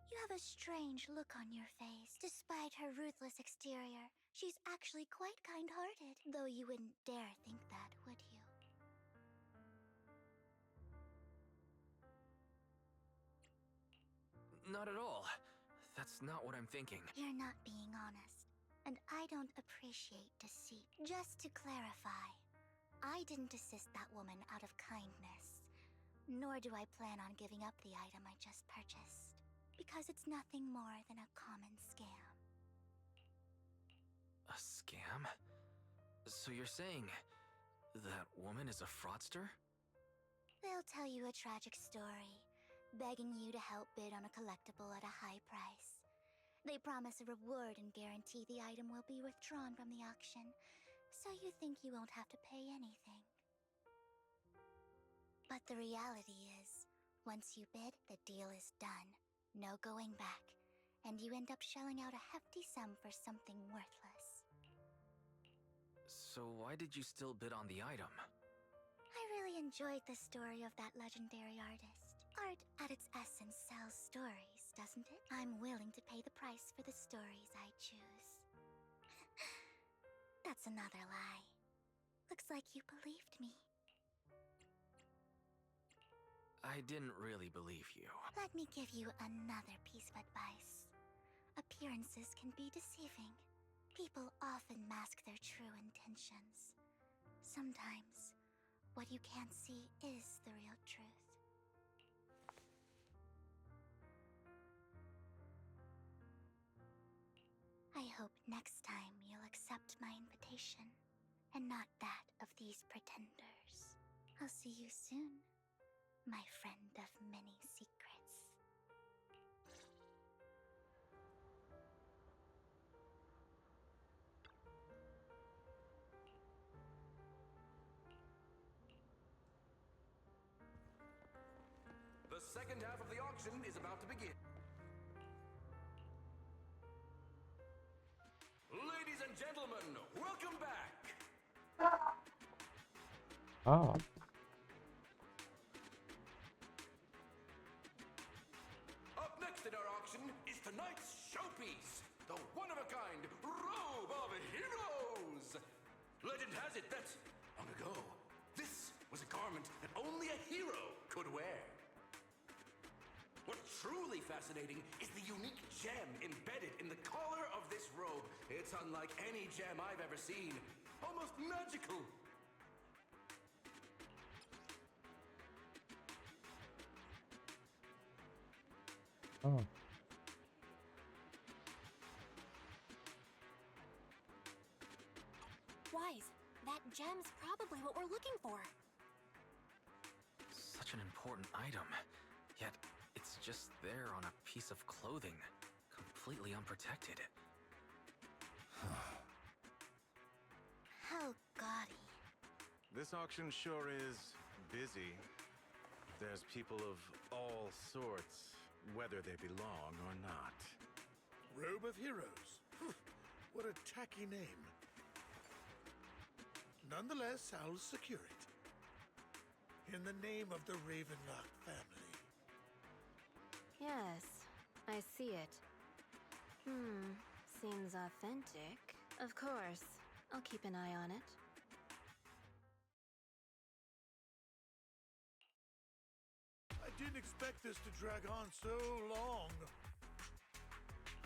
You have a strange look on your face. Despite her ruthless exterior, she's actually quite kind-hearted. Though you wouldn't dare think that, would you? Not at all. That's not what I'm thinking. You're not being honest, and I don't appreciate deceit. Just to clarify, I didn't assist that woman out of kindness, nor do I plan on giving up the item I just purchased, because it's nothing more than a common scam. A scam? So you're saying that woman is a fraudster? They'll tell you a tragic story, begging you to help bid on a collectible at a high price. They promise a reward and guarantee the item will be withdrawn from the auction, so you think you won't have to pay anything. But the reality is, once you bid, the deal is done. No going back, and you end up shelling out a hefty sum for something worthless. So why did you still bid on the item? I really enjoyed the story of that legendary artist. Art, at its essence, sells stories, doesn't it? I'm willing to pay the price for the stories I choose. That's another lie. Looks like you believed me. I didn't really believe you. Let me give you another piece of advice. Appearances can be deceiving. People often mask their true intentions. Sometimes, what you can't see is the real truth. I hope next time you'll accept my invitation, and not that of these pretenders. I'll see you soon, my friend of many secrets. The second half of the auction is about to begin. Ladies and gentlemen, welcome back! Oh, Up next in our auction is tonight's showpiece, the one-of-a-kind Robe of Heroes! Legend has it that, long ago, this was a garment that only a hero could wear. What's truly fascinating is the unique gem embedded in the collar of this robe. It's unlike any gem I've ever seen. Almost magical. oh. Wise, that gem's probably what we're looking for. Such an important item, yet it's just there on a piece of clothing, completely unprotected. Oh god, This auction sure is busy. There's people of all sorts, whether they belong or not. Robe of Heroes. What a tacky name. Nonetheless, I'll secure it. In the name of the Ravenlock family. Yes, I see it. Seems authentic. Of course. I'll keep an eye on it. I didn't expect this to drag on so long.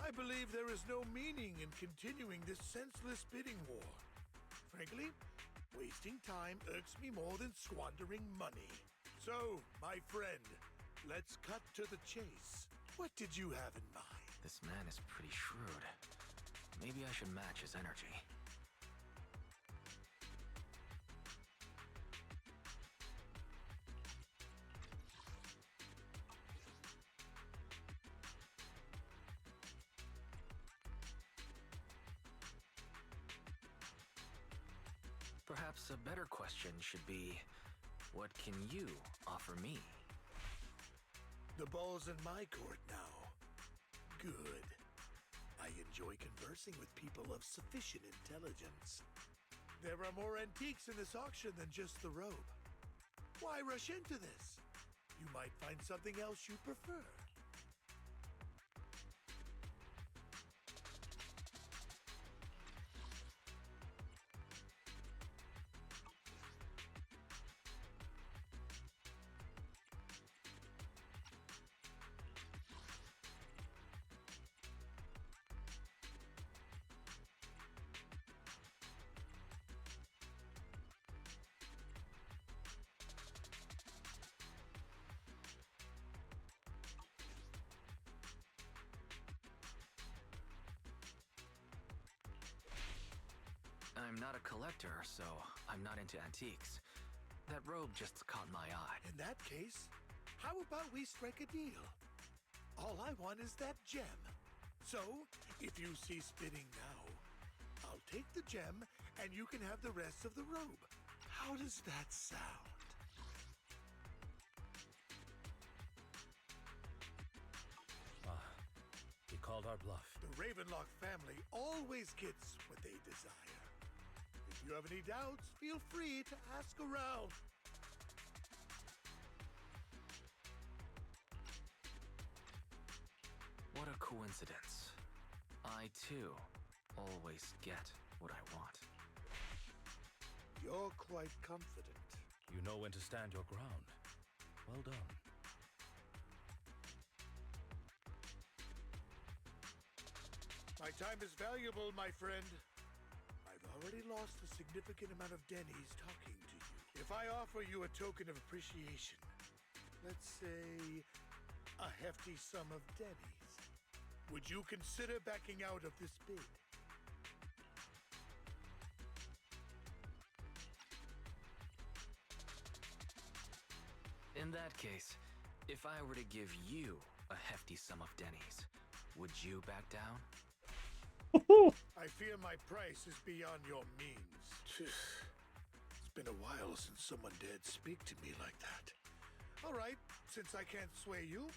I believe there is no meaning in continuing this senseless bidding war. Frankly, wasting time irks me more than squandering money. So, my friend, let's cut to the chase. What did you have in mind? This man is pretty shrewd. Maybe I should match his energy. Perhaps a better question should be, what can you offer me? The ball's in my court now. Good. I enjoy conversing with people of sufficient intelligence. There are more antiques in this auction than just the robe. Why rush into this? You might find something else you prefer. I'm not a collector, so I'm not into antiques. That robe just caught my eye. In that case, how about we strike a deal? All I want is that gem. So, if you cease bidding now, I'll take the gem and you can have the rest of the robe. How does that sound? He called our bluff. The Ravenlock family always gets what they desire. If you have any doubts, feel free to ask around. What a coincidence. I, too, always get what I want. You're quite confident. You know when to stand your ground. Well done. My time is valuable, my friend. I've already lost a significant amount of dennies talking to you. If I offer you a token of appreciation, let's say a hefty sum of dennies, would you consider backing out of this bid? In that case, if I were to give you a hefty sum of dennies, would you back down? I fear my price is beyond your means. It's been a while since someone dared speak to me like that. All right, since I can't sway you,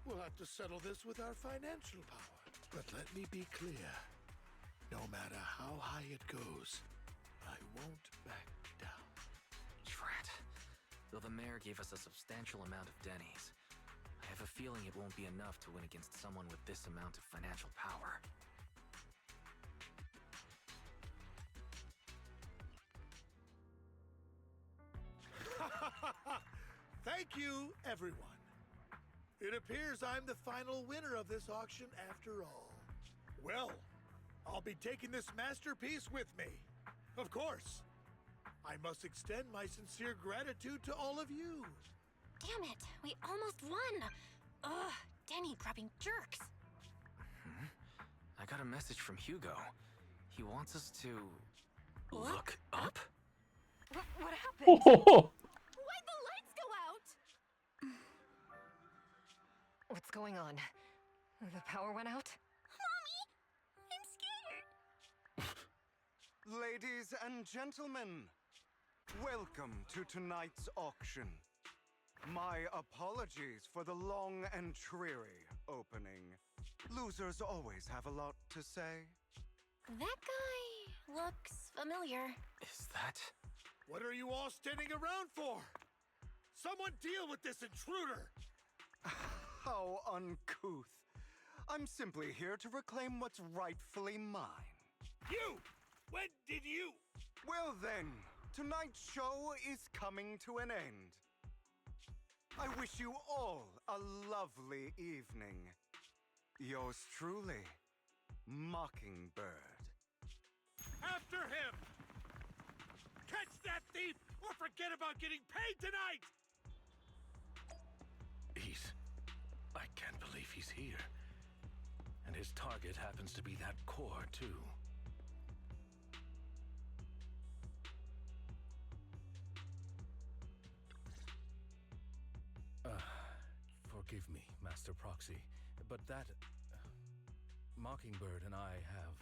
we'll have to settle this with our financial power. But let me be clear. No matter how high it goes, I won't back down. Drat. Though the mayor gave us a substantial amount of dennies, I have a feeling it won't be enough to win against someone with this amount of financial power. Thank you, everyone. It appears I'm the final winner of this auction after all. Well, I'll be taking this masterpiece with me. Of course. I must extend my sincere gratitude to all of you. Damn it, we almost won! Ugh, Denny grabbing jerks. I got a message from Hugo. He wants us to... Look up? What happened? Why'd the lights go out? What's going on? The power went out? Mommy! I'm scared! Ladies and gentlemen, Welcome to tonight's auction. My apologies for the long and dreary opening. Losers always have a lot to say. That guy looks familiar. Is that? What are you all standing around for? Someone deal with this intruder! How uncouth. I'm simply here to reclaim what's rightfully mine. You! When did you? Well then, tonight's show is coming to an end. I wish you all a lovely evening. Yours truly, Mockingbird. After him! Catch that thief or forget about getting paid tonight! I can't believe he's here. And his target happens to be that core, too. Forgive me, Master Proxy, but that... Mockingbird and I have...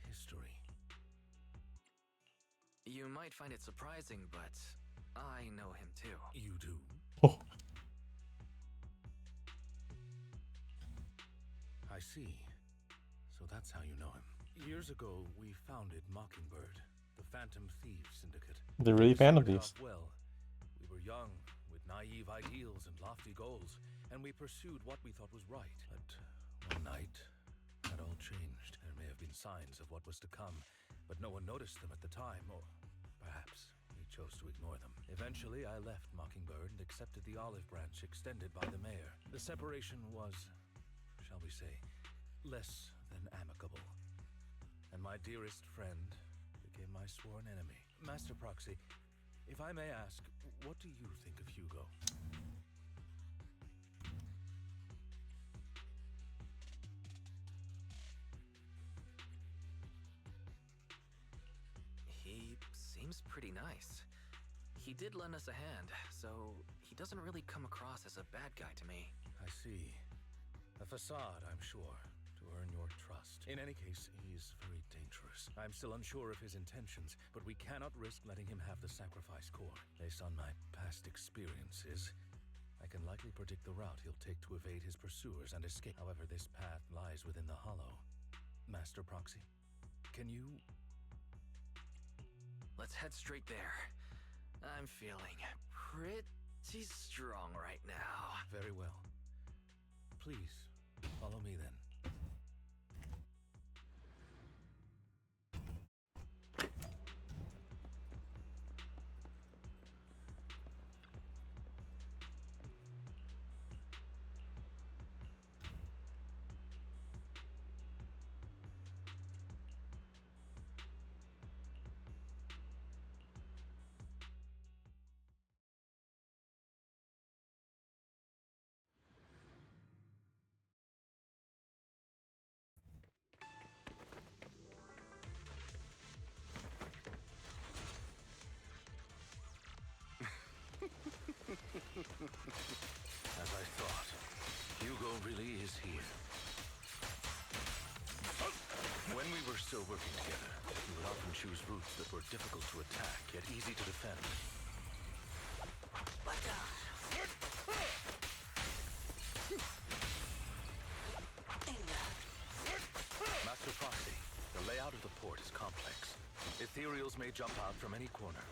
history. You might find it surprising, but I know him too. You do? Oh. I see. So that's how you know him. Years ago, we founded Mockingbird, the Phantom Thieves Syndicate. They're really Phantom Started Thieves. off well, we were young, with naive ideals and lofty goals, and we pursued what we thought was right. But one night, that all changed. There may have been signs of what was to come, but no one noticed them at the time, or perhaps we chose to ignore them. Eventually, I left Mockingbird and accepted the olive branch extended by the mayor. The separation was, shall we say, less than amicable. And my dearest friend became my sworn enemy. Master Proxy, if I may ask, what do you think of Hugo? He seems pretty nice. He did lend us a hand, so he doesn't really come across as a bad guy to me. I see. A facade, I'm sure, to earn your trust. In any case, he's very dangerous. I'm still unsure of his intentions, but we cannot risk letting him have the sacrifice core. Based on my past experiences, I can likely predict the route he'll take to evade his pursuers and escape. However, this path lies within the hollow. Master Proxy, can you... Let's head straight there. I'm feeling pretty strong right now. Very well. Please, follow me then. As I thought, Hugo really is here. When we were still working together, he would often choose routes that were difficult to attack, yet easy to defend. Master Proxy, the layout of the port is complex. Ethereals may jump out from any corner.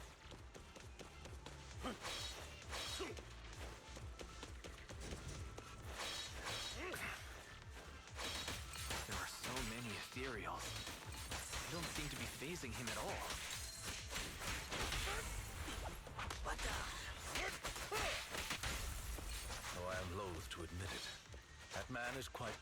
There are so many ethereals. They don't seem to be phasing him at all. Though I am loath to admit it, that man is quite...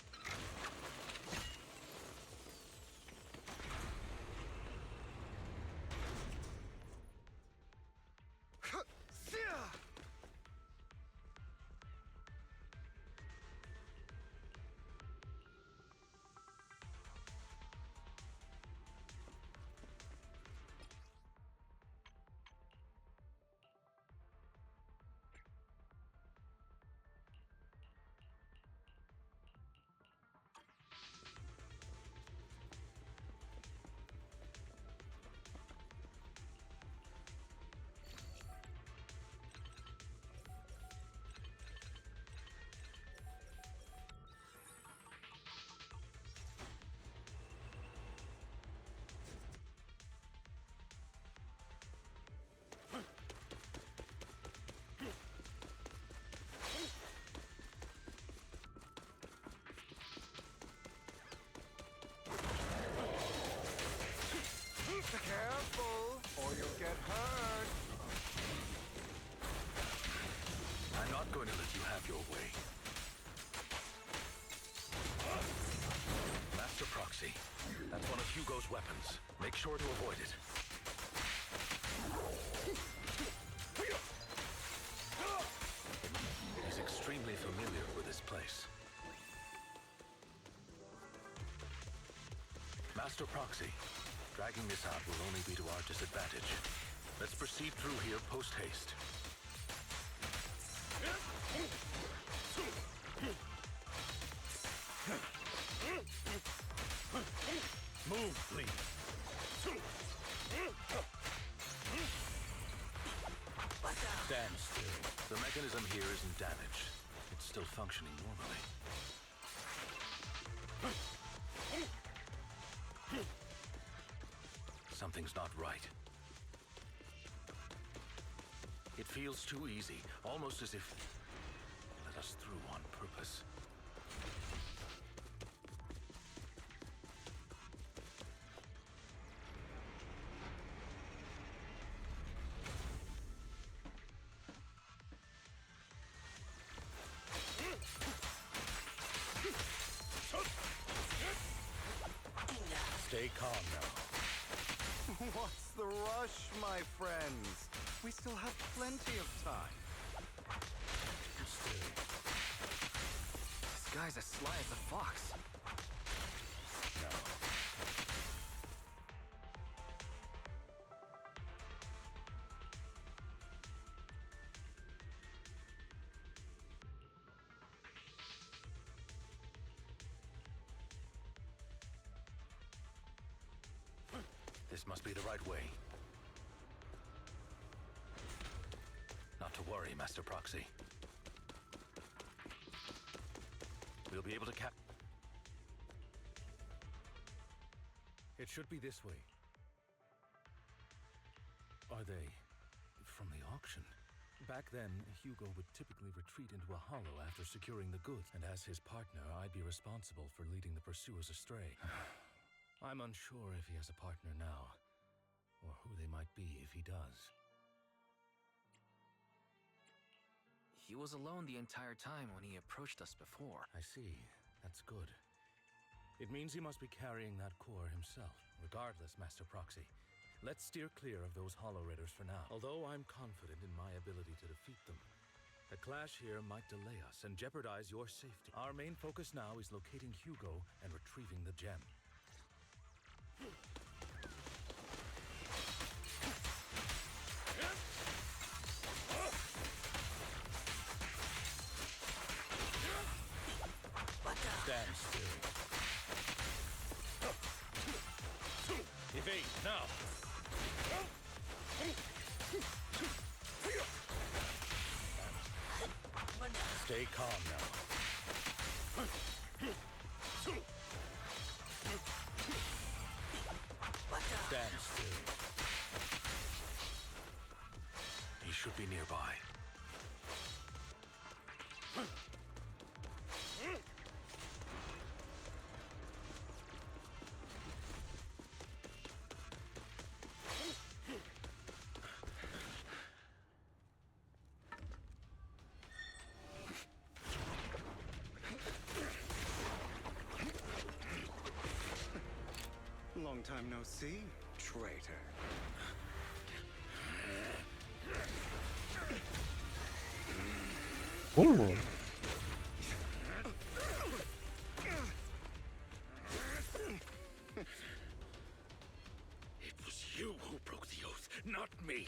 Careful, or you'll get hurt. I'm not going to let you have your way. Master Proxy. That's one of Hugo's weapons. Make sure to avoid it. He's extremely familiar with this place. Master Proxy. Dragging this out will only be to our disadvantage. Let's proceed through here post-haste. Move, please. Stand still. The mechanism here isn't damaged. It's still functioning normally. Something's not right. It feels too easy, almost as if he let us through on purpose. Stay calm now. What's the rush, my friends? We still have plenty of time. This guy's as sly as a fox. No. This must be the right way. Not to worry, Master Proxy. We'll be able to cap... It should be this way. Are they from the auction? Back then, Hugo would typically retreat into a hollow after securing the goods, and as his partner, I'd be responsible for leading the pursuers astray. I'm unsure if he has a partner now, or who they might be if he does. He was alone the entire time when he approached us before. I see. That's good. It means he must be carrying that core himself. Regardless, Master Proxy, let's steer clear of those Hollow Raiders for now. Although I'm confident in my ability to defeat them, a clash here might delay us and jeopardize your safety. Our main focus now is locating Hugo and retrieving the gem. Stand still. Evade, now! Stay calm now. Stand still. He should be nearby. Long time no see, traitor. Ooh. It was you who broke the oath, not me.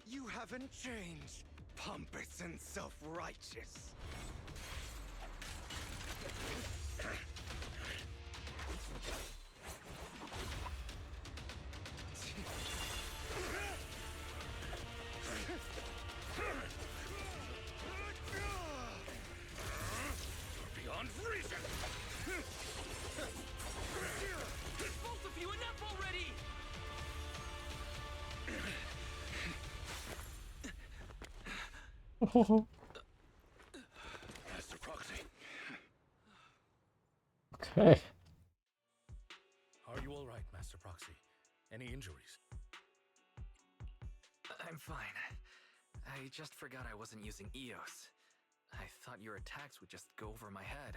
You haven't changed, pompous and self-righteous. Beyond reason! Both of you, enough already! Master Proxy. Okay. Any injuries? I'm fine. I just forgot I wasn't using EOS. I thought your attacks would just go over my head.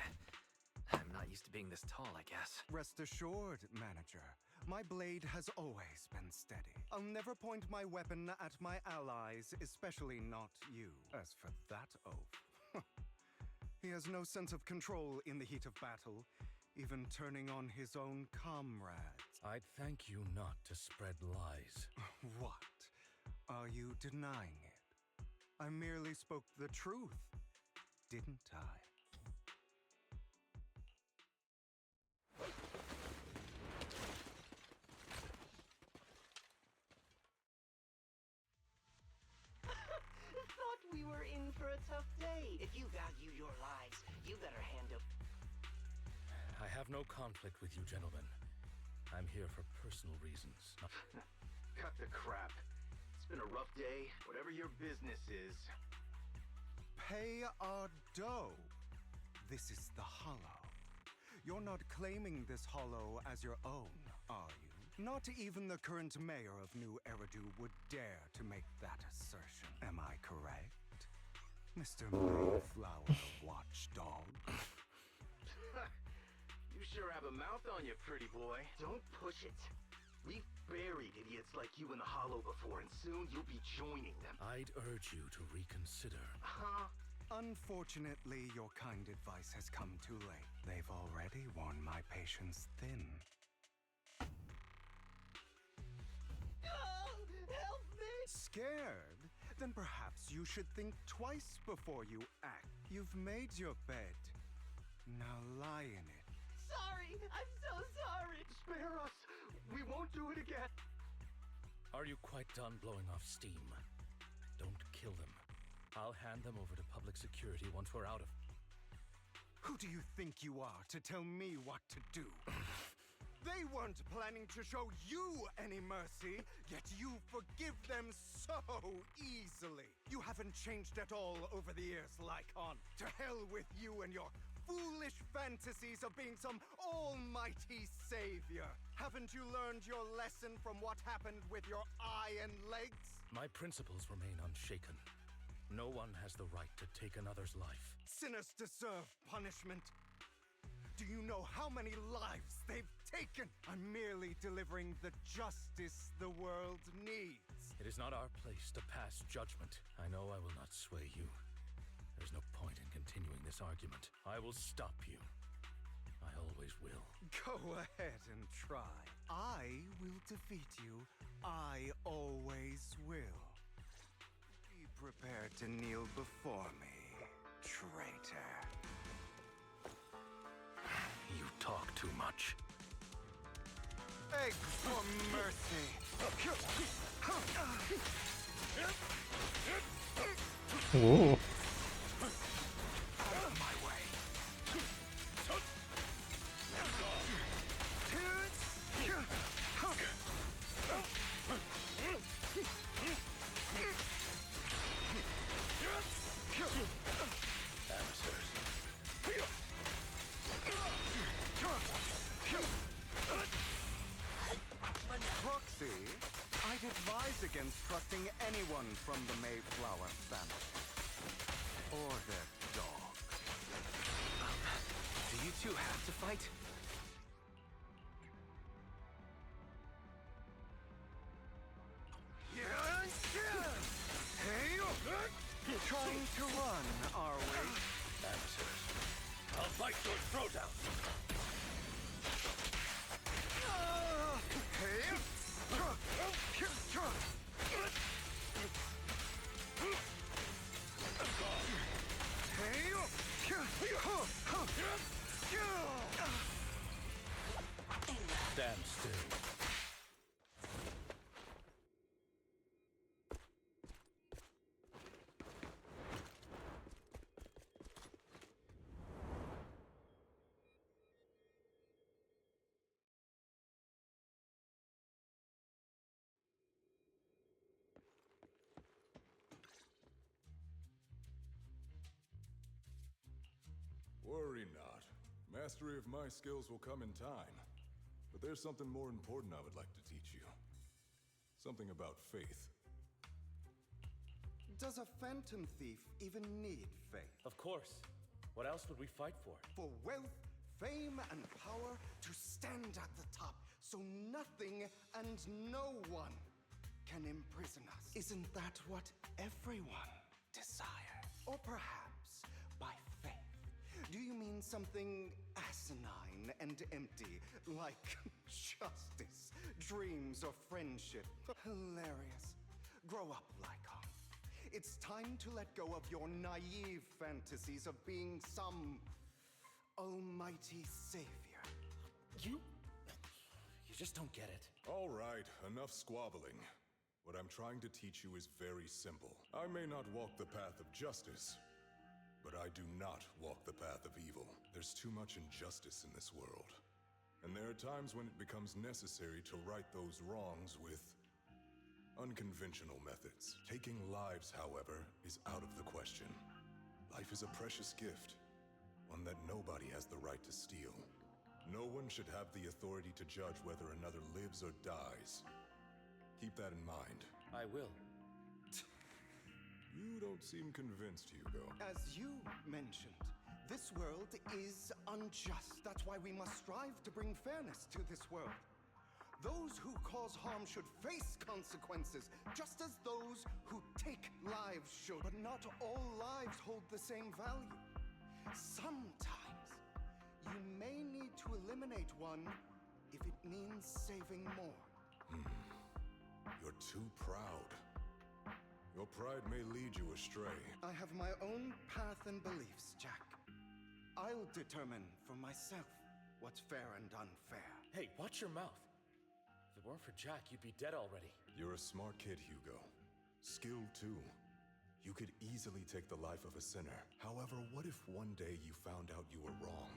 I'm not used to being this tall, I guess. Rest assured, Manager. My blade has always been steady. I'll never point my weapon at my allies, especially not you. As for that oaf, he has no sense of control in the heat of battle, even turning on his own comrades. I'd thank you not to spread lies. What? Are you denying it? I merely spoke the truth, didn't I? Thought we were in for a tough day. If you value your lives, you better handle... I have no conflict with you, gentlemen. I'm here for personal reasons. Cut the crap. It's been a rough day. Whatever your business is. Pay our dough. This is the Hollow. You're not claiming this Hollow as your own, are you? Not even the current mayor of New Eridu would dare to make that assertion. Am I correct? Mr. Mayflower Watchdog? You sure have a mouth on you, pretty boy. Don't push it. We've buried idiots like you in the Hollow before, and soon you'll be joining them. I'd urge you to reconsider. Huh? Unfortunately, your kind advice has come too late. They've already worn my patience thin. Help me! Scared? Then perhaps you should think twice before you act. You've made your bed. Now lie in it. Sorry! I'm so sorry! Spare us! We won't do it again! Are you quite done blowing off steam? Don't kill them. I'll hand them over to public security once we're out of... Who do you think you are to tell me what to do? They weren't planning to show you any mercy, yet you forgive them so easily. You haven't changed at all over the years, Lycon. To hell with you and your foolish fantasies of being some almighty savior. Haven't you learned your lesson from what happened with your eye and legs? My principles remain unshaken. No one has the right to take another's life. Sinners deserve punishment. Do you know how many lives they've taken? I'm merely delivering the justice the world needs. It is not our place to pass judgment. I know I will not sway you. There's no point in continuing this argument. I will stop you. I always will. Go ahead and try. I will defeat you. I always will. Be prepared to kneel before me, traitor. You talk too much. Beg for mercy. Ooh. Out of my way. Proxy, I'd advise against trusting anyone from the Mayflower family. Or their dog. Do you two have to fight? Trying to run, are we? Amateurs. I'll bite your throat out. Stand still. Worry not. Mastery of my skills will come in time. But there's something more important I would like to teach you. Something about faith. Does a phantom thief even need faith? Of course. What else would we fight for? For wealth, fame, and power to stand at the top so nothing and no one can imprison us. Isn't that what everyone desires? Or perhaps by faith, do you mean something asinine and empty, like justice, dreams, or friendship? Hilarious. Grow up, Lycon. It's time to let go of your naive fantasies of being some almighty savior. You just don't get it. All right, enough squabbling. What I'm trying to teach you is very simple. I may not walk the path of justice, but I do not walk the path of evil. There's too much injustice in this world. And there are times when it becomes necessary to right those wrongs with unconventional methods. Taking lives, however, is out of the question. Life is a precious gift, one that nobody has the right to steal. No one should have the authority to judge whether another lives or dies. Keep that in mind. I will. You don't seem convinced, Hugo. As you mentioned, this world is unjust. That's why we must strive to bring fairness to this world. Those who cause harm should face consequences, just as those who take lives should. But not all lives hold the same value. Sometimes, you may need to eliminate one if it means saving more. You're too proud. Your pride may lead you astray. I have my own path and beliefs, Jack. I'll determine for myself what's fair and unfair. Hey, watch your mouth. If it weren't for Jack, you'd be dead already. You're a smart kid, Hugo. Skilled too. You could easily take the life of a sinner. However, what if one day you found out you were wrong?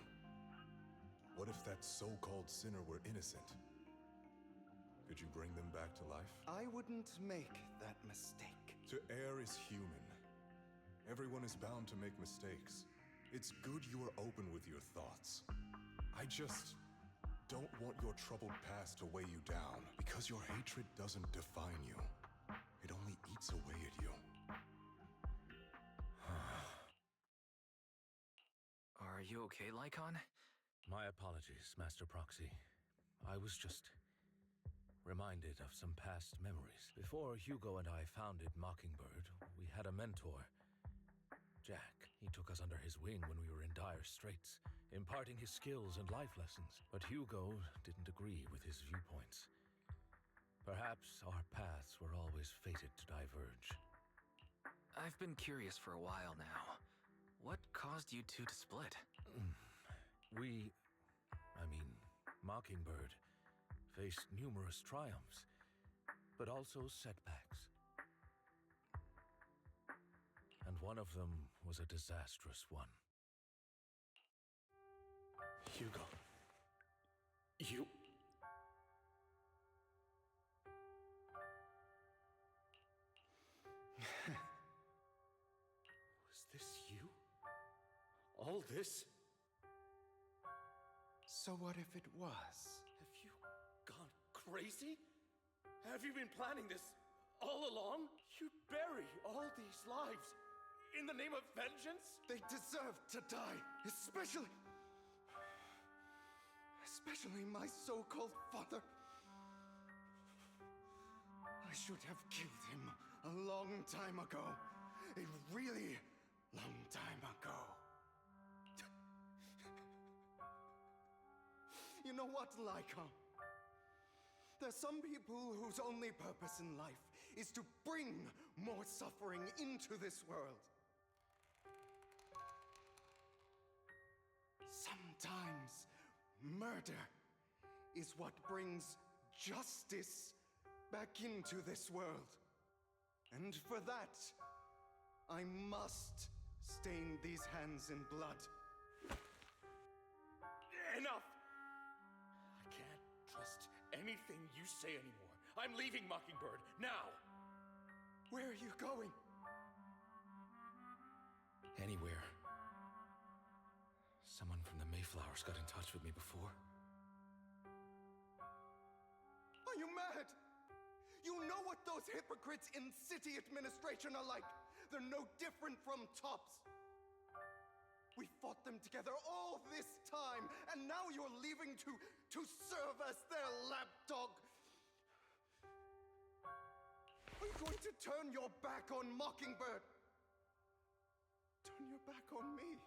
What if that so-called sinner were innocent? Could you bring them back to life? I wouldn't make that mistake. To err is human. Everyone is bound to make mistakes. It's good you are open with your thoughts. I just don't want your troubled past to weigh you down, because your hatred doesn't define you. It only eats away at you. Are you okay, Lycon? My apologies, Master Proxy. I was just reminded of some past memories. Before Hugo and I founded Mockingbird, we had a mentor, Jack. He took us under his wing when we were in dire straits, imparting his skills and life lessons. But Hugo didn't agree with his viewpoints. Perhaps our paths were always fated to diverge. I've been curious for a while now. What caused you two to split? Mockingbird faced numerous triumphs, but also setbacks. And one of them was a disastrous one. Hugo. You... Was this you? All this? So what if it was? Have you gone crazy? Have you been planning this all along? You'd bury all these lives in the name of vengeance? They deserve to die, especially my so-called father. I should have killed him a long time ago. A really long time ago. You know what, Lycon? There's some people whose only purpose in life is to bring more suffering into this world. Sometimes murder is what brings justice back into this world. And for that, I must stain these hands in blood. Enough! I can't trust anything you say anymore. I'm leaving Mockingbird, now! Where are you going? Anywhere. Someone from the Mayflowers got in touch with me before. Are you mad? You know what those hypocrites in city administration are like. They're no different from tops. We fought them together all this time, and now you're leaving to serve as their lapdog. Are you going to turn your back on Mockingbird? Turn your back on me?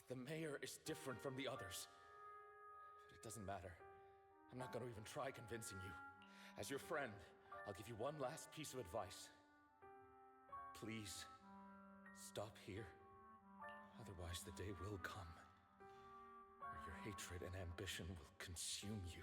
The mayor is different from the others. But it doesn't matter. I'm not going to even try convincing you. As your friend, I'll give you one last piece of advice. Please, stop here. Otherwise, the day will come where your hatred and ambition will consume you.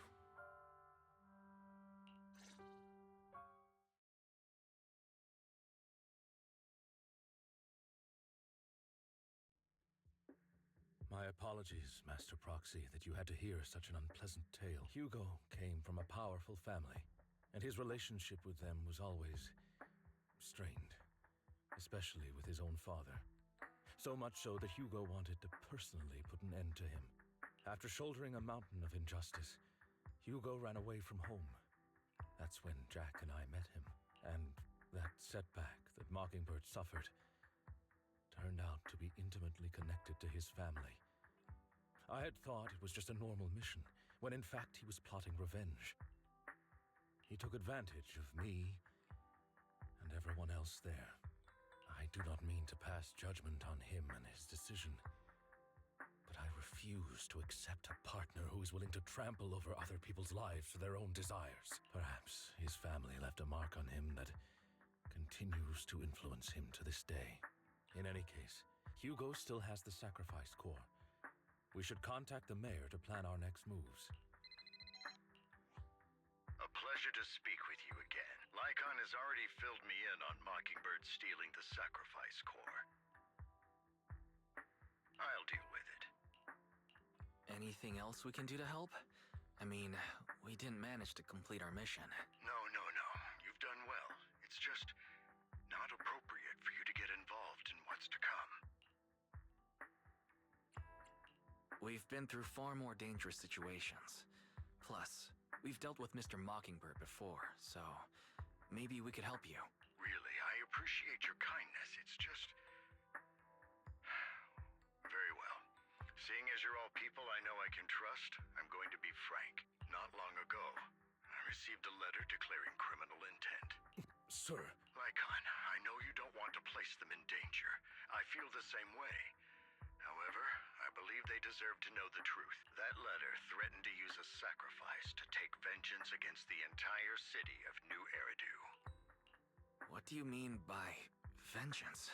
My apologies, Master Proxy, that you had to hear such an unpleasant tale. Hugo came from a powerful family, and his relationship with them was always strained, especially with his own father. So much so that Hugo wanted to personally put an end to him. After shouldering a mountain of injustice, Hugo ran away from home. That's when Jack and I met him, and that setback that Mockingbird suffered turned out to be intimately connected to his family. I had thought it was just a normal mission, when in fact he was plotting revenge. He took advantage of me and everyone else there. I do not mean to pass judgment on him and his decision, but I refuse to accept a partner who is willing to trample over other people's lives for their own desires. Perhaps his family left a mark on him that continues to influence him to this day. In any case, Hugo still has the sacrifice core. We should contact the mayor to plan our next moves. A pleasure to speak with you again. Lycon has already filled me in on Mockingbird stealing the sacrifice core. I'll deal with it. Anything else we can do to help? I mean, we didn't manage to complete our mission. No. You've done well. It's just not appropriate for you to get involved in what's to come. We've been through far more dangerous situations. Plus, we've dealt with Mr. Mockingbird before, so maybe we could help you. Really, I appreciate your kindness. It's just... Very well. Seeing as you're all people I know I can trust, I'm going to be frank. Not long ago, I received a letter declaring criminal intent. Sir. Lycon, I know you don't want to place them in danger. I feel the same way. However, I believe they deserve to know the truth. That letter threatened to use a sacrifice to take vengeance against the entire city of New Eridu. What do you mean by vengeance?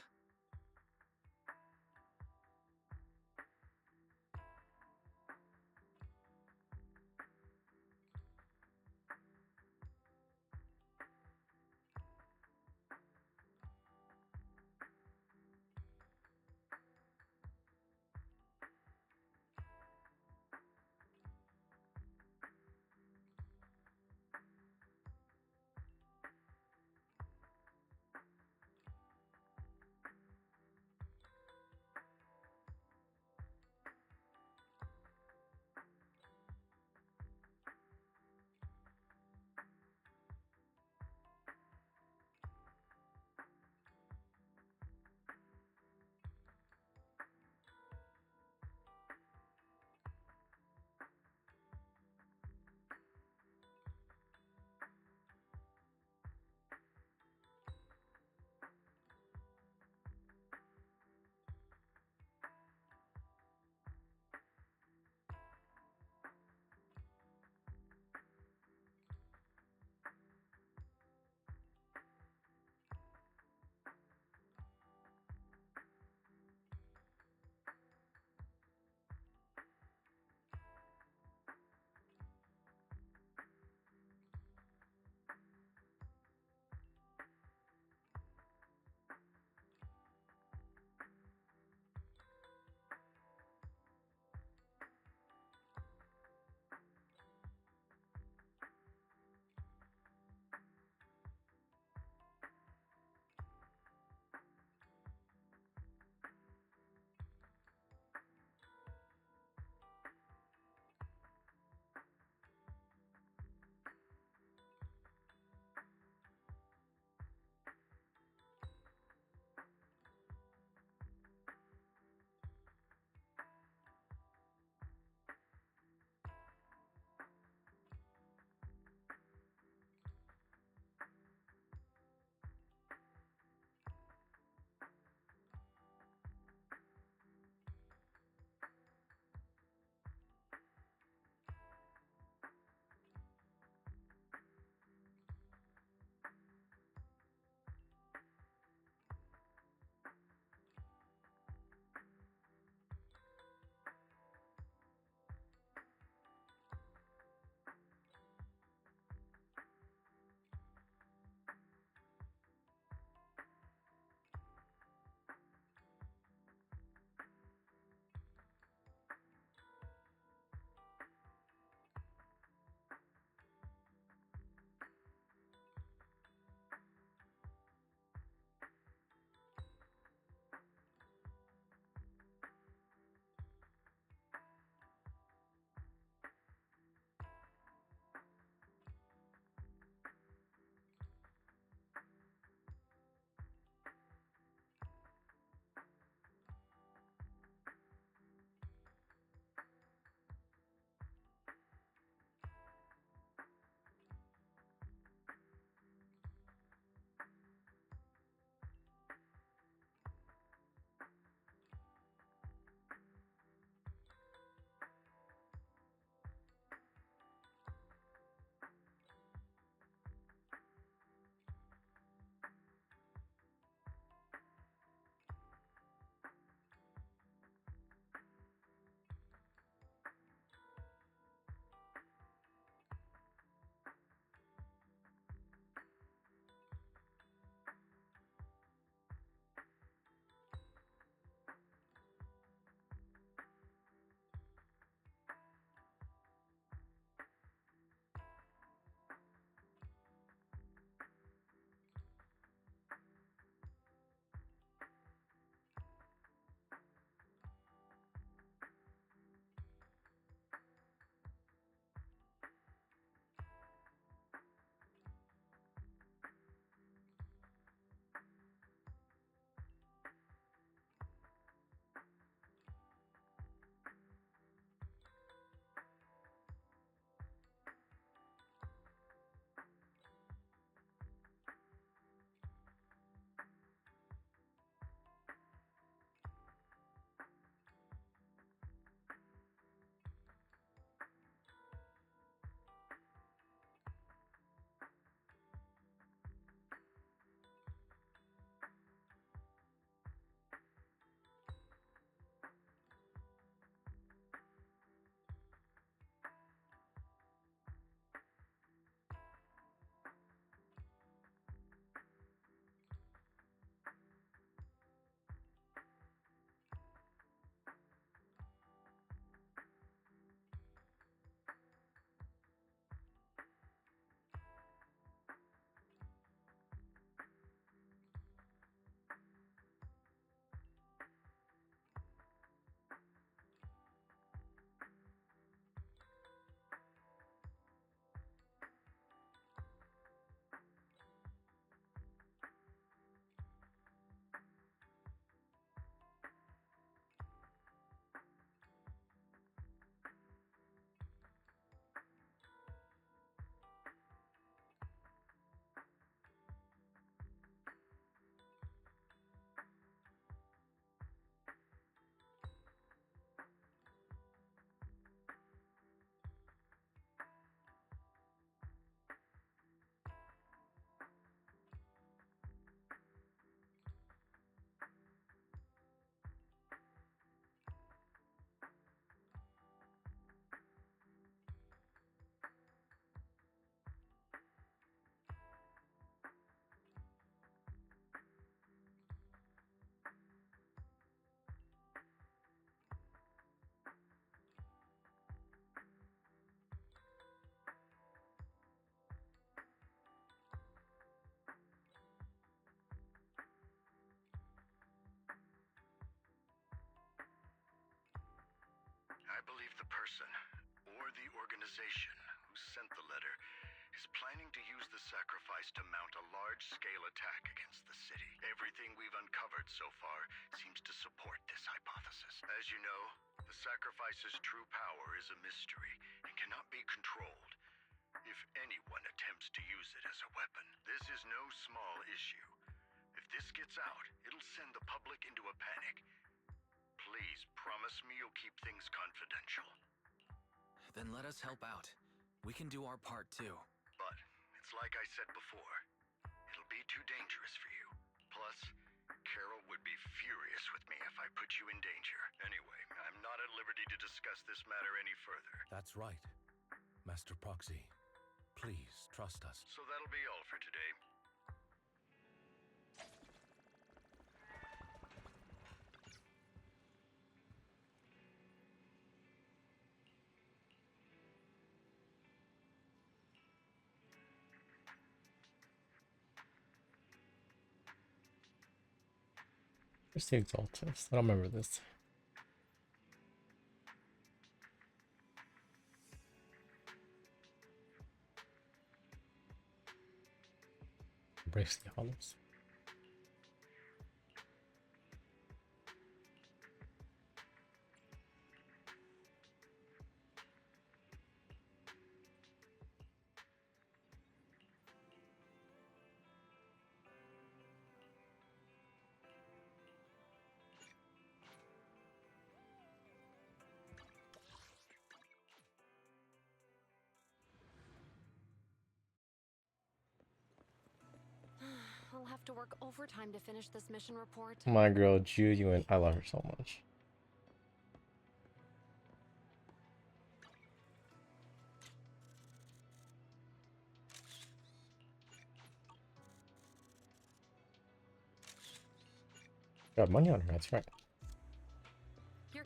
believe the person, or the organization, who sent the letter is planning to use the sacrifice to mount a large-scale attack against the city. Everything we've uncovered so far seems to support this hypothesis. As you know, the sacrifice's true power is a mystery and cannot be controlled. If anyone attempts to use it as a weapon, this is no small issue. If this gets out, it'll send the public into a panic. Please promise me you'll keep things confidential. Then let us help out. We can do our part too. But it's like I said before, it'll be too dangerous for you. Plus, Carol would be furious with me if I put you in danger. Anyway, I'm not at liberty to discuss this matter any further. That's right. Master Proxy, please trust us. So that'll be all for today. Where's the Exaltus? I don't remember this. Embrace the Hollows. I'll have to work overtime to finish this mission report. My girl Ju, and I love her so much. Got money on her, that's right. Here.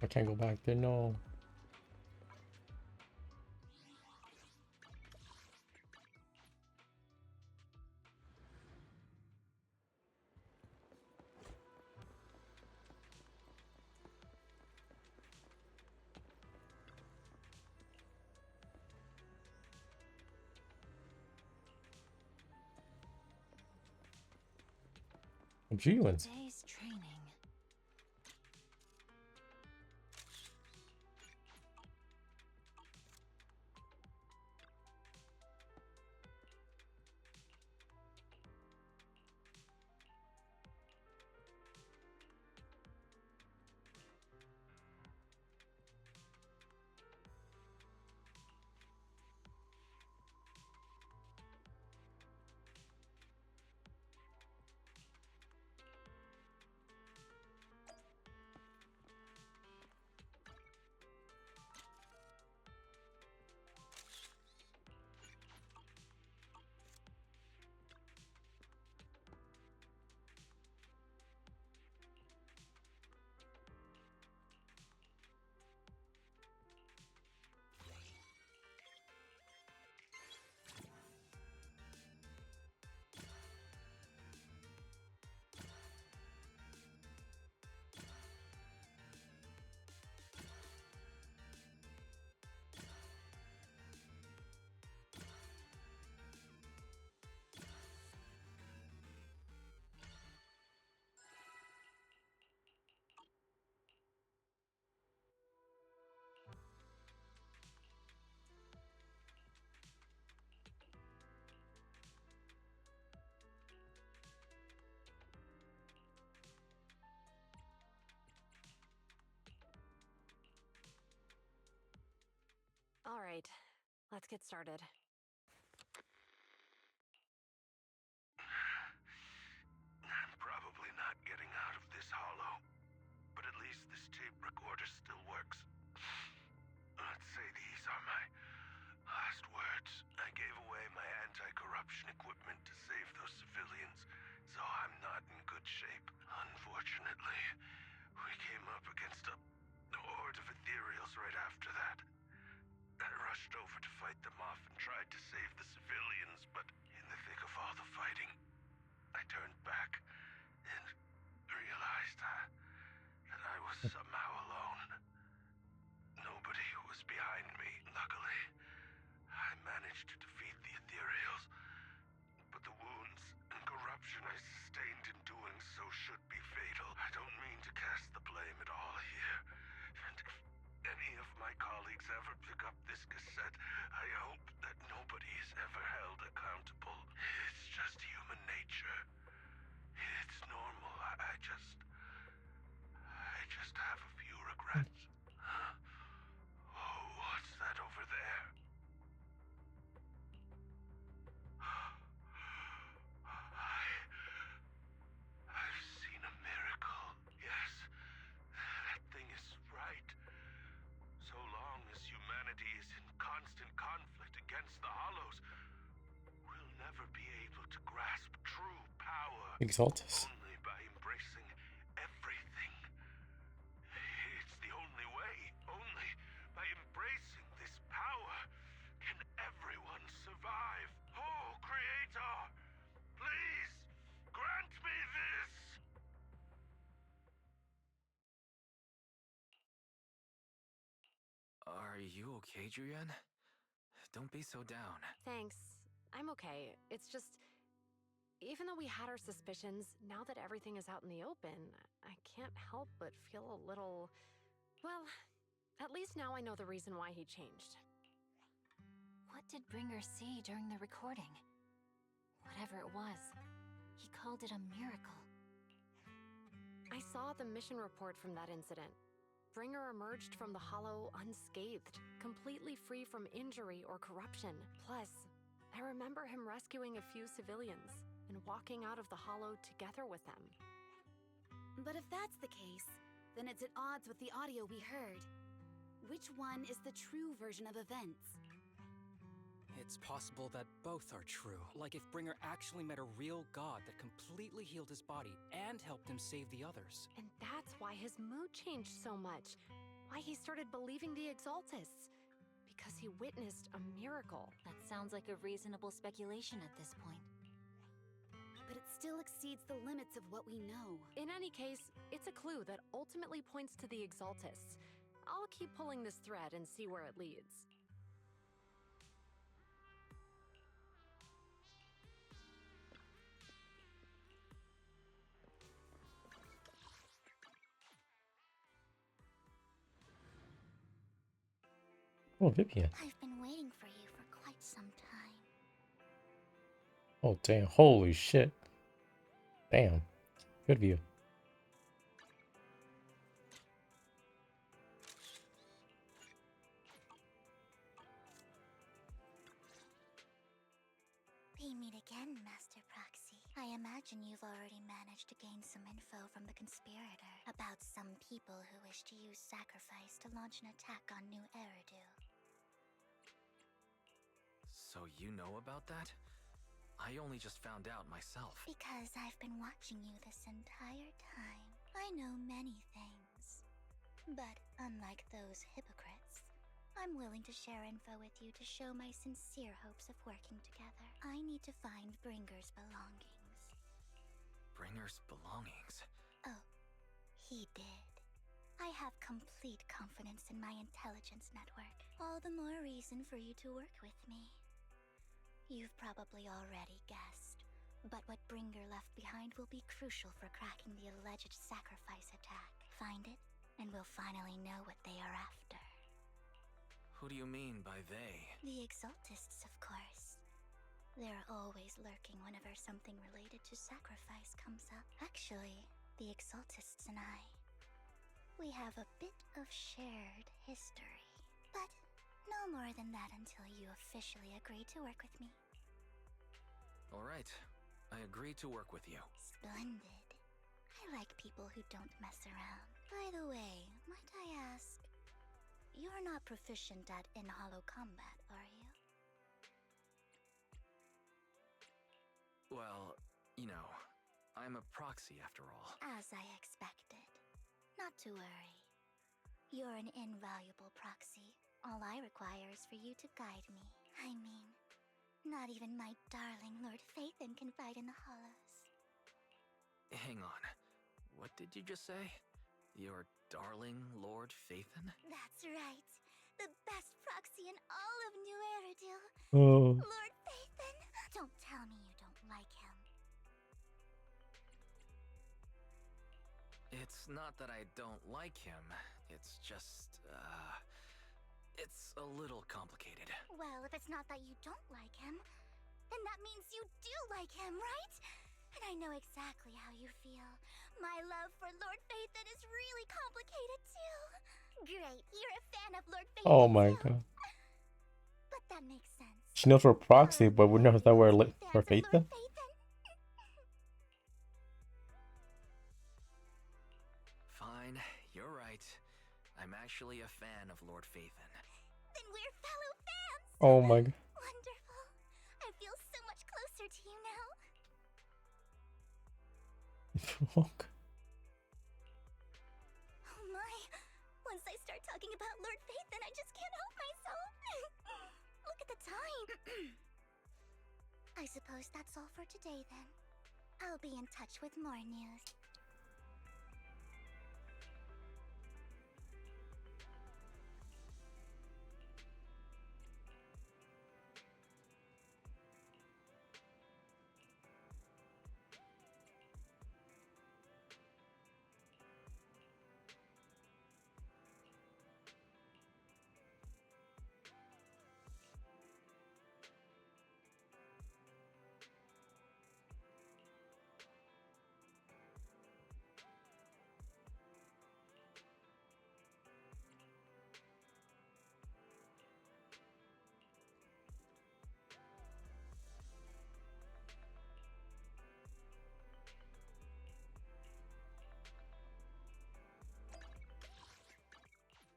I can't go back there, no. Genuines. Today's training. right. Let's get started. I'm probably not getting out of this hollow, but at least this tape recorder still works. Let's say these are my last words. I gave away my anti-corruption equipment to save those civilians, so I'm not in good shape. Unfortunately, we came up against a horde of ethereals right after that. I rushed over to fight them off and tried to save the civilians, but in the thick of all the fighting, I turned back and realized that I was somehow alone. Nobody was behind me, luckily. I managed to defeat the ethereals, but the wounds and corruption I sustained in doing so should be fatal. I don't mean to cast the blame at all here, and if any of my colleagues ever pick up this cassette, I hope that nobody is ever held accountable. It's just human nature. It's normal. I just have a few regrets. Oh, what's that over there? I've seen a miracle. Yes, that thing is right. So long as humanity is in constant conflict against the Hollows, we'll never be able to grasp true power. Exaltus. Only by embracing everything. It's the only way. Only by embracing this power can everyone survive. Oh, Creator, please grant me this. Are you okay, Julian? Don't be so down. Thanks. I'm okay. It's just, even though we had our suspicions, now that everything is out in the open, I can't help but feel a little... Well, at least now I know the reason why he changed. What did Bringer see during the recording? Whatever it was, he called it a miracle. I saw the mission report from that incident. Bringer emerged from the Hollow unscathed, completely free from injury or corruption. Plus, I remember him rescuing a few civilians and walking out of the Hollow together with them. But if that's the case, then it's at odds with the audio we heard. Which one is the true version of events? It's possible that both are true. Like if Bringer actually met a real god that completely healed his body and helped him save the others. And that's why his mood changed so much. Why he started believing the Exaltists. Because he witnessed a miracle. That sounds like a reasonable speculation at this point. But it still exceeds the limits of what we know. In any case, it's a clue that ultimately points to the Exaltists. I'll keep pulling this thread and see where it leads. Oh, Vivian. I've been waiting for you for quite some time. Oh, damn. Holy shit. Damn. Good view. We meet again, Master Proxy. I imagine you've already managed to gain some info from the conspirator about some people who wish to use sacrifice to launch an attack on New Eridu. So you know about that? I only just found out myself. Because I've been watching you this entire time. I know many things. But unlike those hypocrites, I'm willing to share info with you to show my sincere hopes of working together. I need to find Bringer's belongings. Bringer's belongings? Oh, he did. I have complete confidence in my intelligence network. All the more reason for you to work with me. You've probably already guessed, but what Bringer left behind will be crucial for cracking the alleged sacrifice attack. Find it, and we'll finally know what they are after. Who do you mean by they? The Exaltists, of course. They're always lurking whenever something related to sacrifice comes up. Actually, the Exaltists and I, we have a bit of shared history. But no more more than that until you officially agree to work with me. All right. I agree to work with you. Splendid. I like people who don't mess around. By the way, might I ask, you're not proficient at in-hollow combat, are you? Well, you know, I'm a proxy after all. As I expected. Not to worry. You're an invaluable proxy. All I require is for you to guide me. I mean, not even my darling Lord Phaethon can fight in the hollows. Hang on. What did you just say? Your darling Lord Phaethon? That's right. The best proxy in all of New Eridu. Oh. Lord Phaethon! Don't tell me you don't like him. It's not that I don't like him. It's just, it's a little complicated. Well, if it's not that you don't like him, then that means you do like him, right? And I know exactly how you feel. My love for Lord Phaethon is really complicated too. Great, you're a fan of Lord Phaethon. Oh my god. But that makes sense. She knows we're proxy, but we know that we're Phaethon? Fine, you're right. I'm actually a fan of Lord Phaethon. Then we're fellow fans! Oh my god. Wonderful. I feel so much closer to you now. Fuck. Oh my. Once I start talking about Lord Phaethon, I just can't help myself. Look at the time. I suppose that's all for today then. I'll be in touch with more news.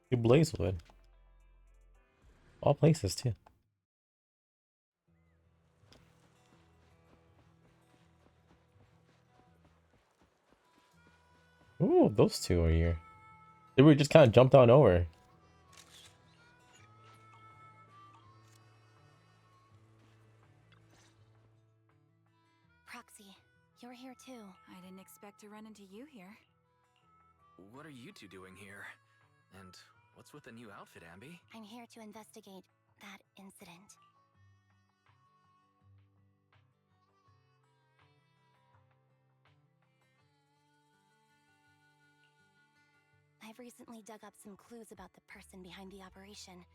You Blazewood. All places too. Ooh, those two are here. They were just kind of jumped on over. Proxy, you're here too. I didn't expect to run into you here. What are you two doing here? And what's with the new outfit, Ambi? I'm here to investigate that incident. I've recently dug up some clues about the person behind the operation,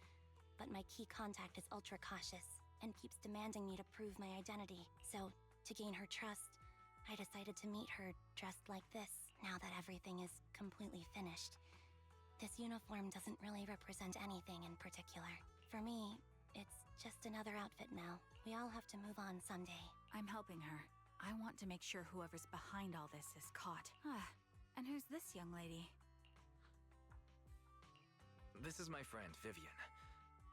but my key contact is ultra cautious and keeps demanding me to prove my identity. So, to gain her trust, I decided to meet her dressed like this, now that everything is completely finished. This uniform doesn't really represent anything in particular. For me, it's just another outfit now. We all have to move on someday. I'm helping her. I want to make sure whoever's behind all this is caught. And who's this young lady? This is my friend, Vivian.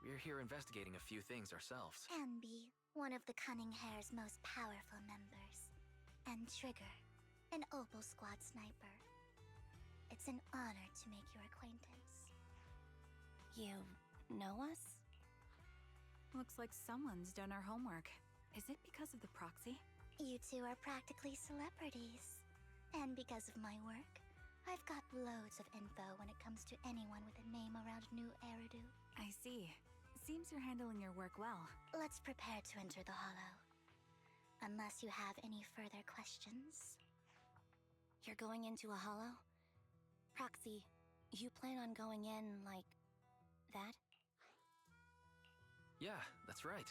We're here investigating a few things ourselves. Ambi, one of the Cunning Hair's most powerful members. And Trigger, an Opal Squad sniper. It's an honor to make your acquaintance. You know us? Looks like someone's done our homework. Is it because of the proxy? You two are practically celebrities. And because of my work, I've got loads of info when it comes to anyone with a name around New Eridu. I see. Seems you're handling your work well. Let's prepare to enter the Hollow. Unless you have any further questions. You're going into a Hollow? Proxy, you plan on going in like that? Yeah, that's right.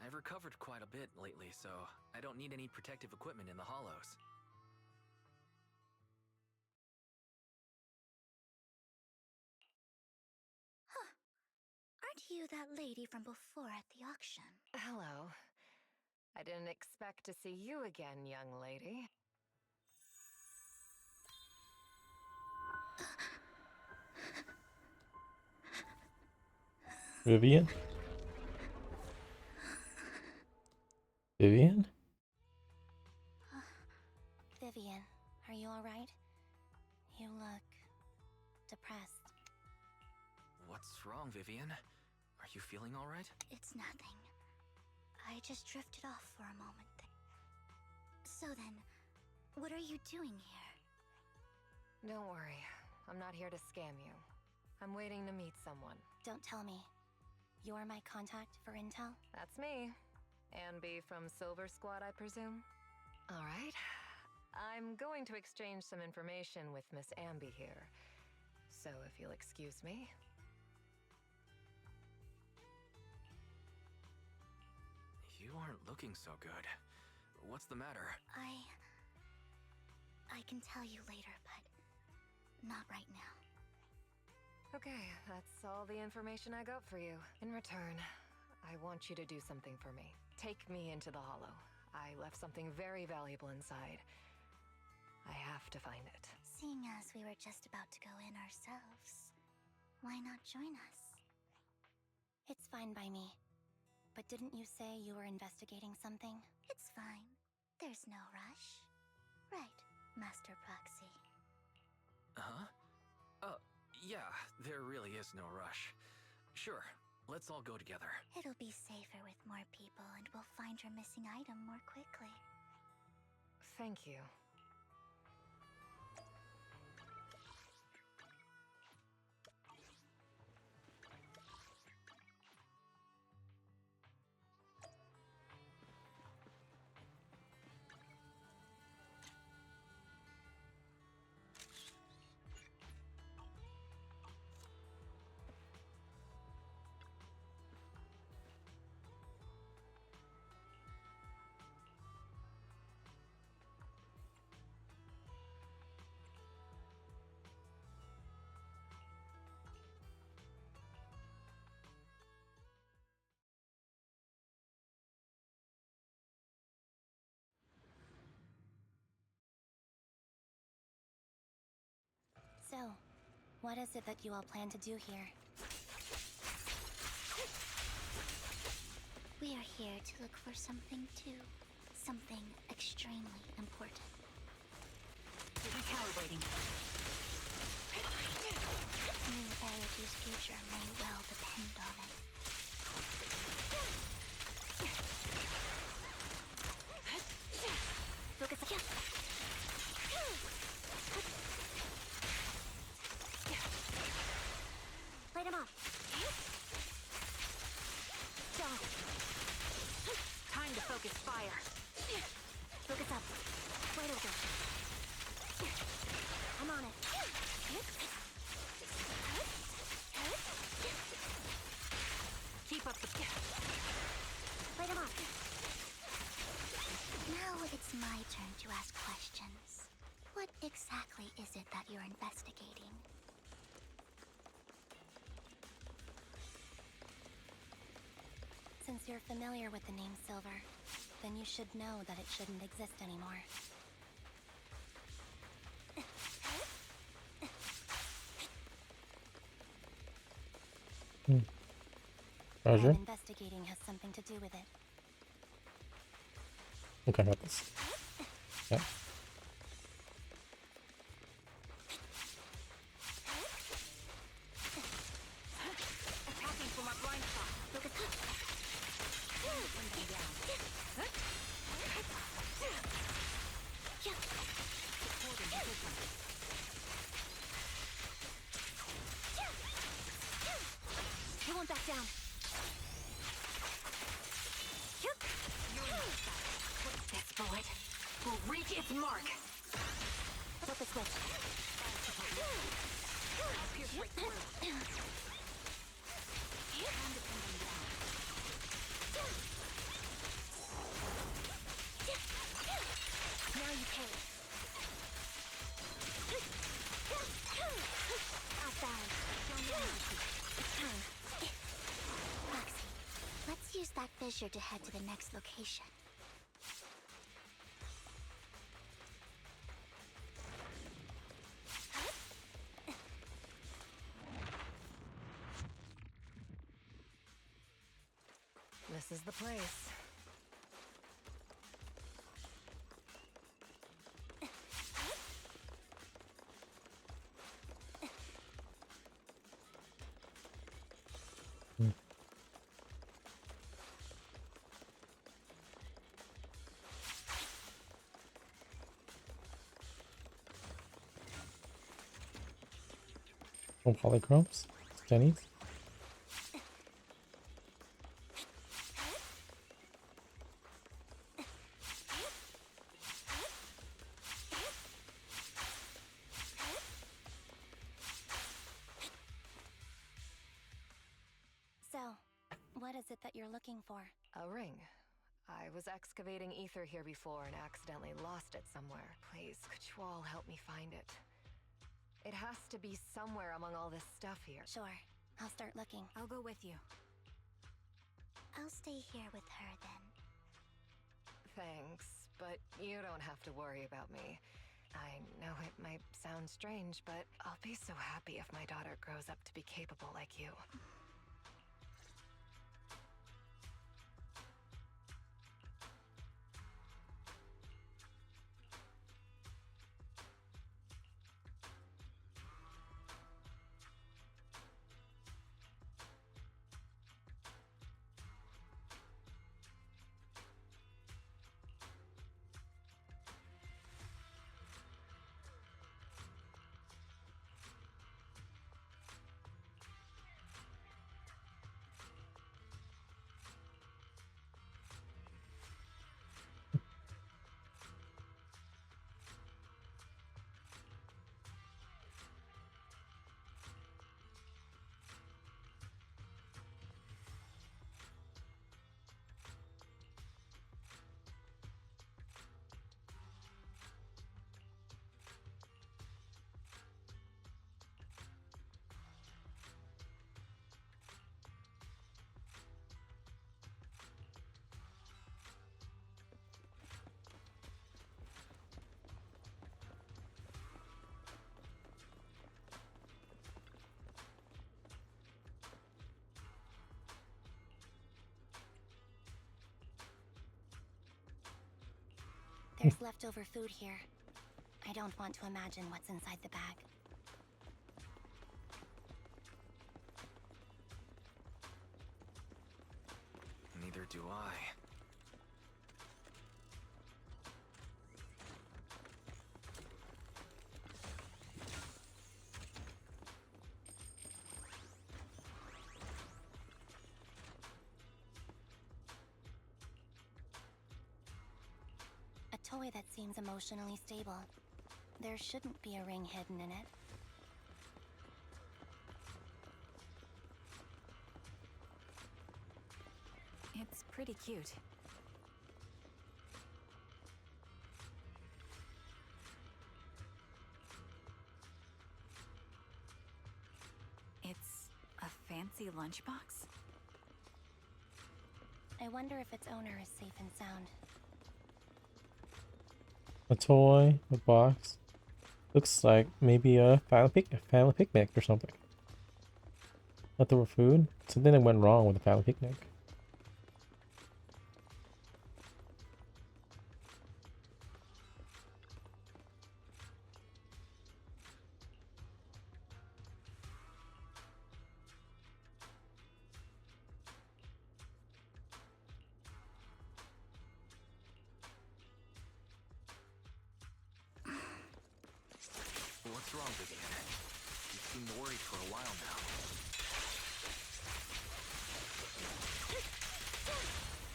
I've recovered quite a bit lately, so I don't need any protective equipment in the hollows. Aren't You that lady from before at the auction. Hello. I didn't expect to see you again, young lady. Vivian? Vivian? Vivian, are you alright? You look depressed. What's wrong, Vivian? Are you feeling all right? It's nothing. I just drifted off for a moment there. So then, what are you doing here? Don't worry. I'm not here to scam you. I'm waiting to meet someone. Don't tell me. You're my contact for intel? That's me. Ambi from Silver Squad, I presume? All right. I'm going to exchange some information with Miss Ambi here. So if you'll excuse me. You aren't looking so good. What's the matter? I can tell you later, but not right now. Okay, that's all the information I got for you. In return, I want you to do something for me. Take me into the Hollow. I left something very valuable inside. I have to find it. Seeing as we were just about to go in ourselves, why not join us? It's fine by me. But didn't you say you were investigating something? It's fine. There's no rush. Right, Master Proxy. Huh? Yeah, there really is no rush. Sure, let's all go together. It'll be safer with more people, and we'll find your missing item more quickly. Thank you. So, what is it that you all plan to do here? We are here to look for something too. Something extremely important. Recalibrating. New Erity's future may well depend on it. Focus again. Light him up. Go. Time to focus fire. Focus up. Right over. I'm on it. Keep up the... Light him up. Now it's my turn to ask questions. What exactly is it that you're investigating? Since you're familiar with the name Silver, then you should know that it shouldn't exist anymore. Roger. That investigating has something to do with it. Okay, I got this. Yeah. Attacking from our blind spot. Look at that. You won't back down. This bullet will reach its mark. Flip the switch. Now you pay. Outbound. It's time. that fissure to head to the next location. This is the place. Oh, polychromes? Jennies? So, what is it that you're looking for? A ring. I was excavating ether here before and accidentally lost it somewhere. Please, could you all help me find it? It has to be somewhere among all this stuff here. Sure. I'll start looking. I'll go with you. I'll stay here with her then. Thanks, but you don't have to worry about me. I know it might sound strange, but I'll be so happy if my daughter grows up to be capable like you. There's leftover food here. I don't want to imagine what's inside the bag. Neither do I. A toy that seems emotionally stable. There shouldn't be a ring hidden in it. It's pretty cute. It's a fancy lunchbox? I wonder if its owner is safe and sound. A toy, a box. Looks like maybe a family picnic or something. Leftover food? Something that went wrong with the family picnic. What's wrong, Vivian? You seem worried for a while now.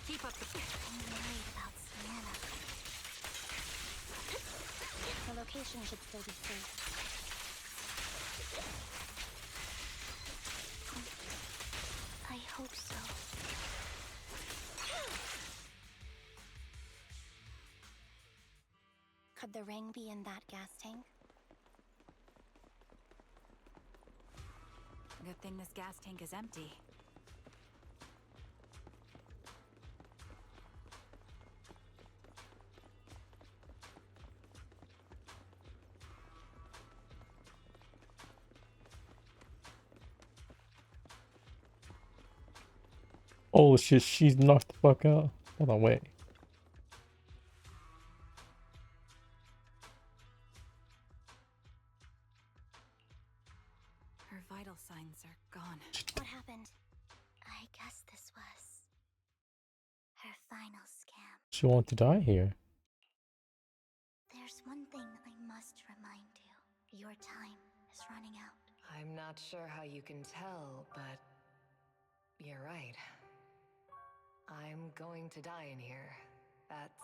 Keep up the... I'm worried about Sienna. The location should still be safe. I hope so. Could the ring be in that gas tank? Good thing this gas tank is empty. Oh shit, she's knocked the fuck out. Hold on, wait. Her vital signs are gone. What happened? I guess this was her final scam. She wants to die here. There's one thing I must remind you. Your time is running out. I'm not sure how you can tell, but you're right. I'm going to die in here. That's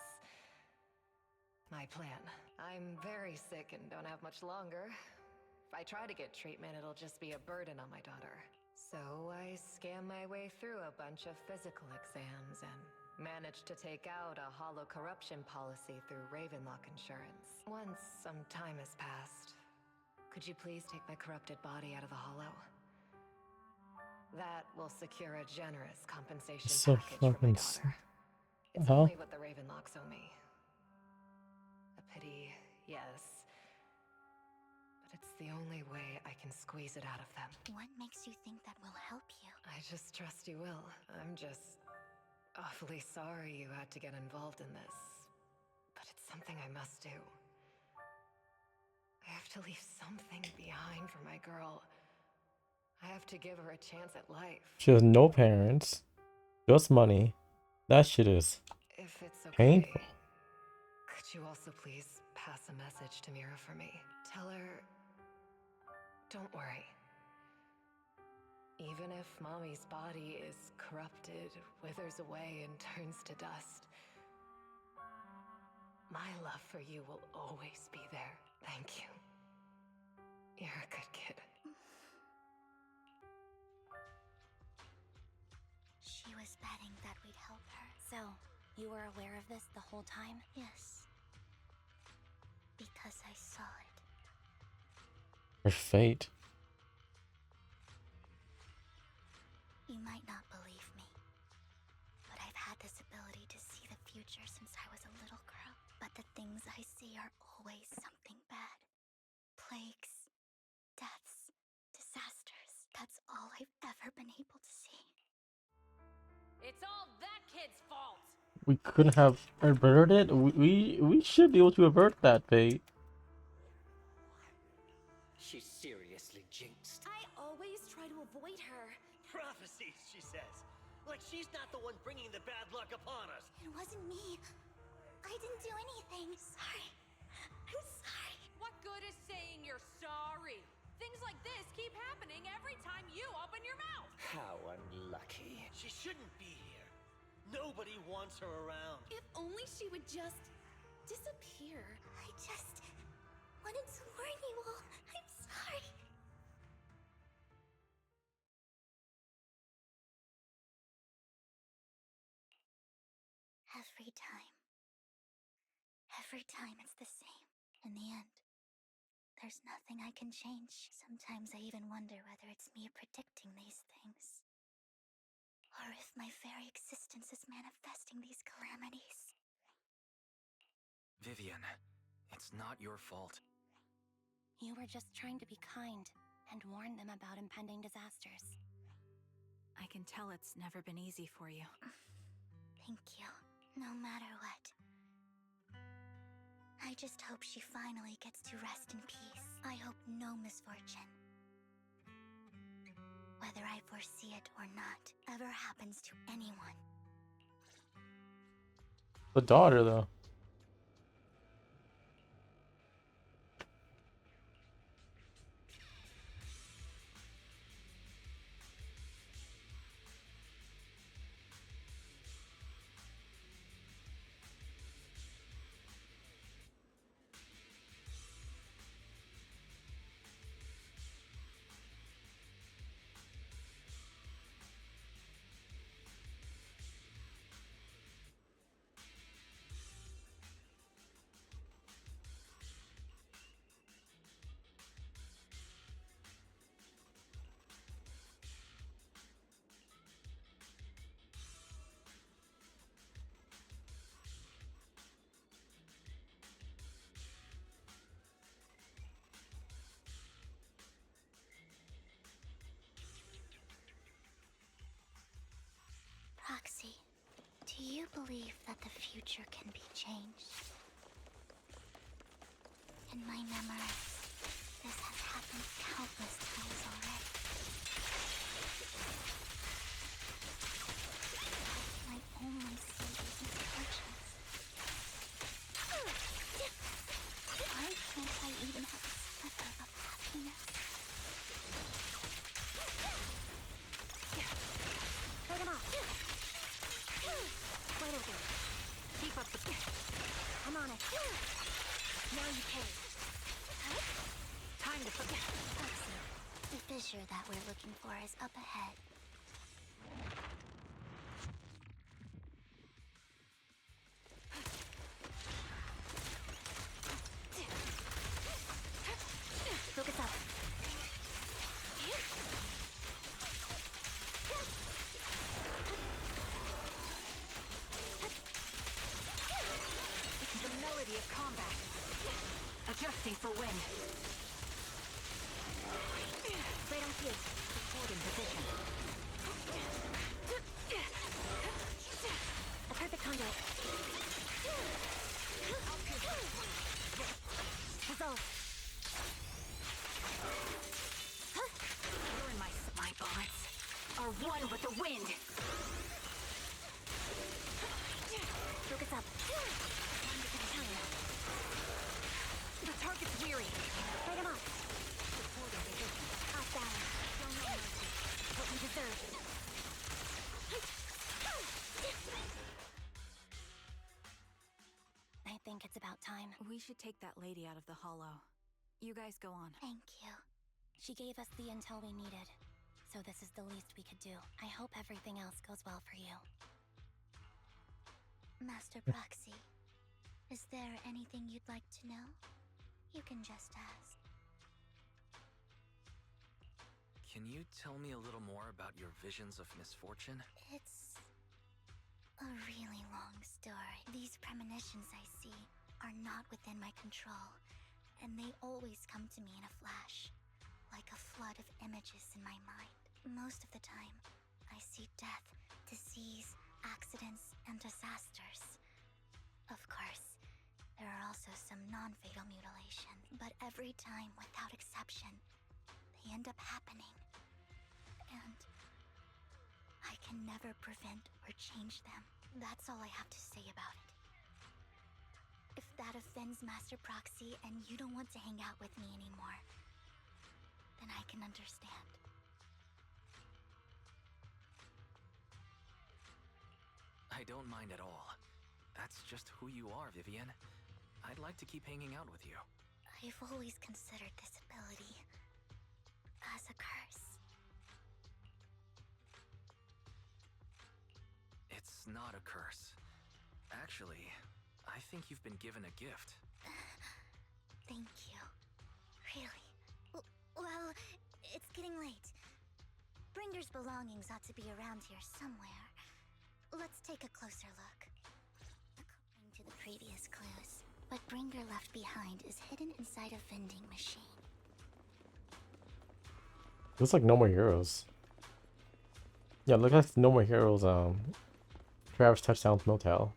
my plan. I'm very sick and don't have much longer. If I try to get treatment, it'll just be a burden on my daughter. So I scam my way through a bunch of physical exams and managed to take out a hollow corruption policy through Ravenlock Insurance. Once some time has passed, could you please take my corrupted body out of the hollow? That will secure a generous compensation So package for my fucking daughter. It's Huh? only what the Ravenlocks owe me. A pity, yes. But it's the only way I can squeeze it out of them. What makes you think that will help you? I just trust you will. I'm just awfully sorry you had to get involved in this. But it's something I must do. I have to leave something behind for my girl. I have to give her a chance at life. She has no parents, just money. That shit is If it's okay, painful. could you also please pass a message to Mira for me? Tell her, don't worry. Even if Mommy's body is corrupted, withers away, and turns to dust, my love for you will always be there. Thank you. You're a good kid. She was betting that we'd help her. So, you were aware of this the whole time? Yes. Because I saw it. Her fate. You might not believe me, but I've had this ability to see the future since I was a little girl. But the things I see are always something bad. Plagues, deaths, disasters. That's all I've ever been able to see. It's all that kid's fault! We couldn't have averted it. We should be able to avert that fate. She's seriously jinxed. I always try to avoid her. Prophecies, she says. Like she's not the one bringing the bad luck upon us. It wasn't me. I didn't do anything. Sorry. I'm sorry. What good is saying you're sorry? Things like this keep happening every time you open your mouth. How unlucky. She shouldn't be here. Nobody wants her around. If only she would just disappear. I just wanted to warn you all. I'm sorry. Every time it's the same. In the end, there's nothing I can change. Sometimes I even wonder whether it's me predicting these things. Or if my very existence is manifesting these calamities. Vivian, it's not your fault. You were just trying to be kind and warn them about impending disasters. I can tell it's never been easy for you. Thank you. No matter what. I just hope she finally gets to rest in peace. I hope no misfortune, whether I foresee it or not, ever happens to anyone. The daughter, though. you believe that the future can be changed? In my memories, this has happened countless times already. Why can I only see these misfortunes? Why can't I even have a sliver of happiness? Take him off. Wait over. Keep up the... I'm on it. Now you pay. Time to forget. The fissure that we're looking for is up ahead. Focus up. The melody of combat. Adjusting for wind. Right on cue. Hold in position. A perfect conduit. Resolve. You're in my bullets are one with the wind. Focus up. The target's weary. Fight him off. Off balance. No mercy. What we deserve. I think it's about time. We should take that lady out of the hollow. You guys go on. Thank you. She gave us the intel we needed, so this is the least we could do. I hope everything else goes well for you. Master Proxy, is there anything you'd like to know? You can just ask. Can you tell me a little more about your visions of misfortune? It's a really long story. These premonitions I see are not within my control, and they always come to me in a flash, like a flood of images in my mind. Most of the time, I see death, disease, accidents, and disasters. Of course, there are also some non-fatal mutilations, but every time, without exception, they end up happening. And I can never prevent or change them. That's all I have to say about it. If that offends Master Proxy and you don't want to hang out with me anymore, then I can understand. I don't mind at all. That's just who you are, Vivian. I'd like to keep hanging out with you. I've always considered this ability as a curse. It's not a curse. Actually, I think you've been given a gift. Thank you. Really? Well, it's getting late. Bringer's belongings ought to be around here somewhere. Let's take a closer look. According to the previous clues, what Bringer left behind is hidden inside a vending machine. Looks like No More Heroes. Yeah, look like No More Heroes, Travis Touchdowns Motel.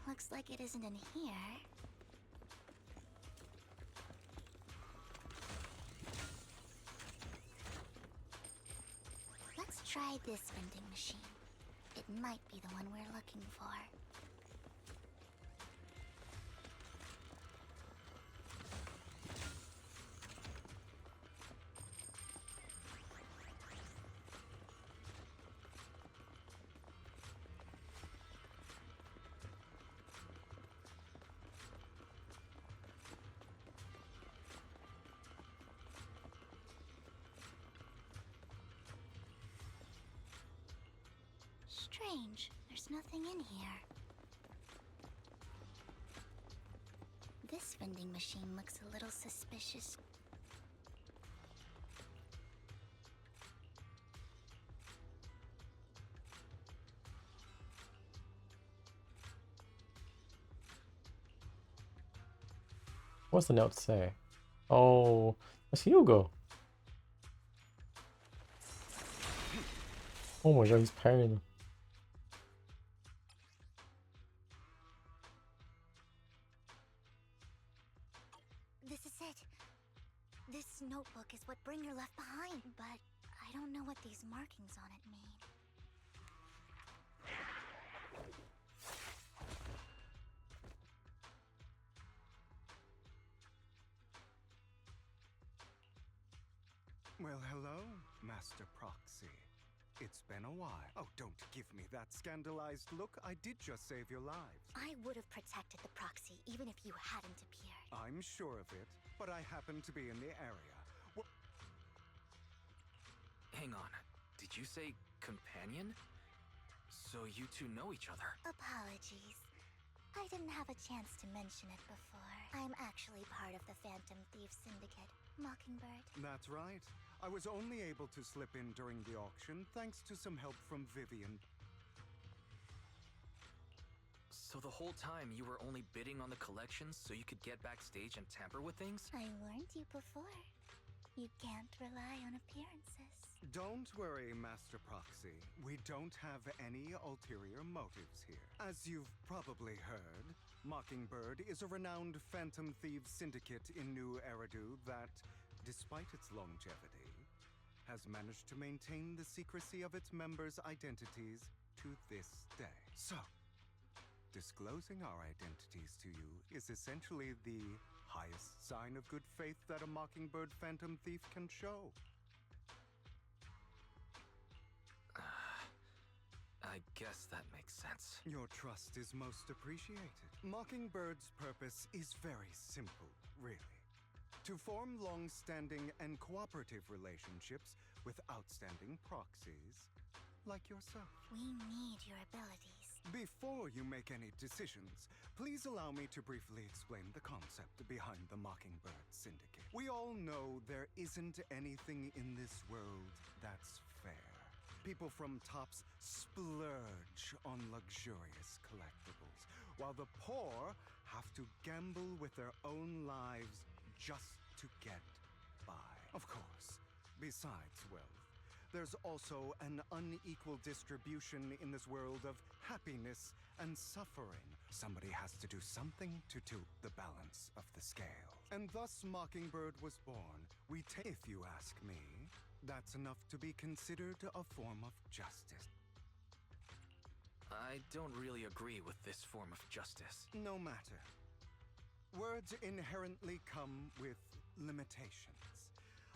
Looks like it isn't in here. Let's try this vending machine. It might be the one we're looking for. Strange, there's nothing in here. This vending machine looks a little suspicious. What's the note say? Oh, it's Hugo. Oh my god, he's parrying. This is it. This notebook is what Bringer left behind, but I don't know what these markings on it mean. Well, hello, Master Proxy. It's been a while. Oh, don't give me that scandalized look. I did just save your lives. I would have protected the proxy even if you hadn't appeared. I'm sure of it, but I happen to be in the area. Hang on. Did you say companion? So you two know each other? Apologies. I didn't have a chance to mention it before. I'm actually part of the Phantom Thief Syndicate, Mockingbird. That's right. I was only able to slip in during the auction thanks to some help from Vivian. So the whole time you were only bidding on the collections so you could get backstage and tamper with things? I warned you before. You can't rely on appearances. Don't worry, Master Proxy. We don't have any ulterior motives here. As you've probably heard, Mockingbird is a renowned Phantom Thieves syndicate in New Eridu that, despite its longevity, has managed to maintain the secrecy of its members' identities to this day. So, disclosing our identities to you is essentially the highest sign of good faith that a Mockingbird Phantom Thief can show. I guess that makes sense. Your trust is most appreciated. Mockingbird's purpose is very simple, really. To form long-standing and cooperative relationships with outstanding proxies like yourself. We need your abilities. Before you make any decisions, please allow me to briefly explain the concept behind the Mockingbird Syndicate. We all know there isn't anything in this world that's fair. People from tops splurge on luxurious collectibles, while the poor have to gamble with their own lives just to get by. Of course, besides wealth, there's also an unequal distribution in this world of happiness and suffering. Somebody has to do something to tilt the balance of the scale. And thus Mockingbird was born. If you ask me, that's enough to be considered a form of justice. I don't really agree with this form of justice. No matter. Words inherently come with limitations.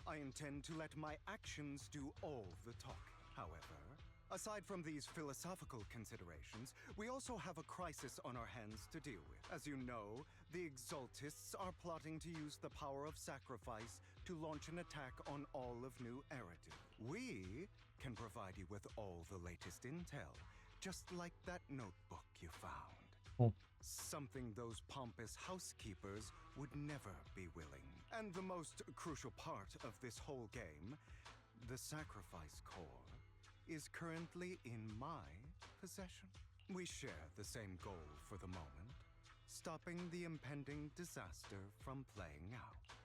I intend to let my actions do all the talking. However, aside from these philosophical considerations, we also have a crisis on our hands to deal with. As you know, the Exaltists are plotting to use the power of sacrifice to launch an attack on all of New Eridu. We can provide you with all the latest intel, just like that notebook you found. Something those pompous housekeepers would never be willing. And the most crucial part of this whole game, the sacrifice core, is currently in my possession. We share the same goal for the moment, stopping the impending disaster from playing out.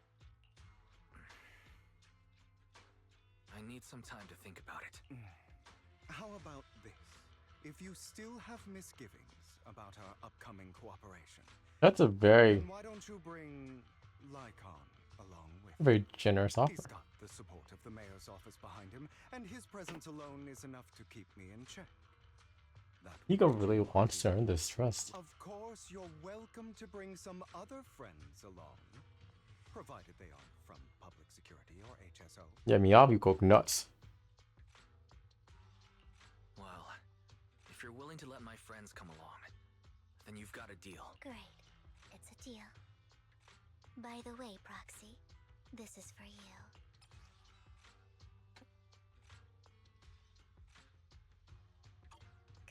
I need some time to think about it. How about this? If you still have misgivings about our upcoming cooperation, That's a very, then why don't you bring Lycon along with you? very generous offer. He's got the support of the mayor's office behind him, and his presence alone is enough to keep me in check. Hugo really wants to earn this trust. Of course, you're welcome to bring some other friends along, provided they aren't from public security or HSO. Yeah, Miyabi go nuts. Well, if you're willing to let my friends come along, then you've got a deal. Great. It's a deal. By the way, Proxy, this is for you.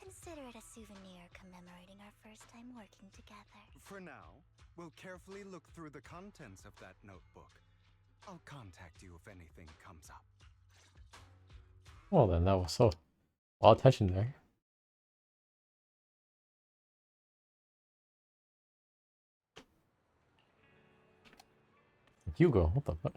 Consider it a souvenir commemorating our first time working together. For now, we'll carefully look through the contents of that notebook. I'll contact you if anything comes up. Well then, that was so a lot of tension there. Hugo, what the fuck?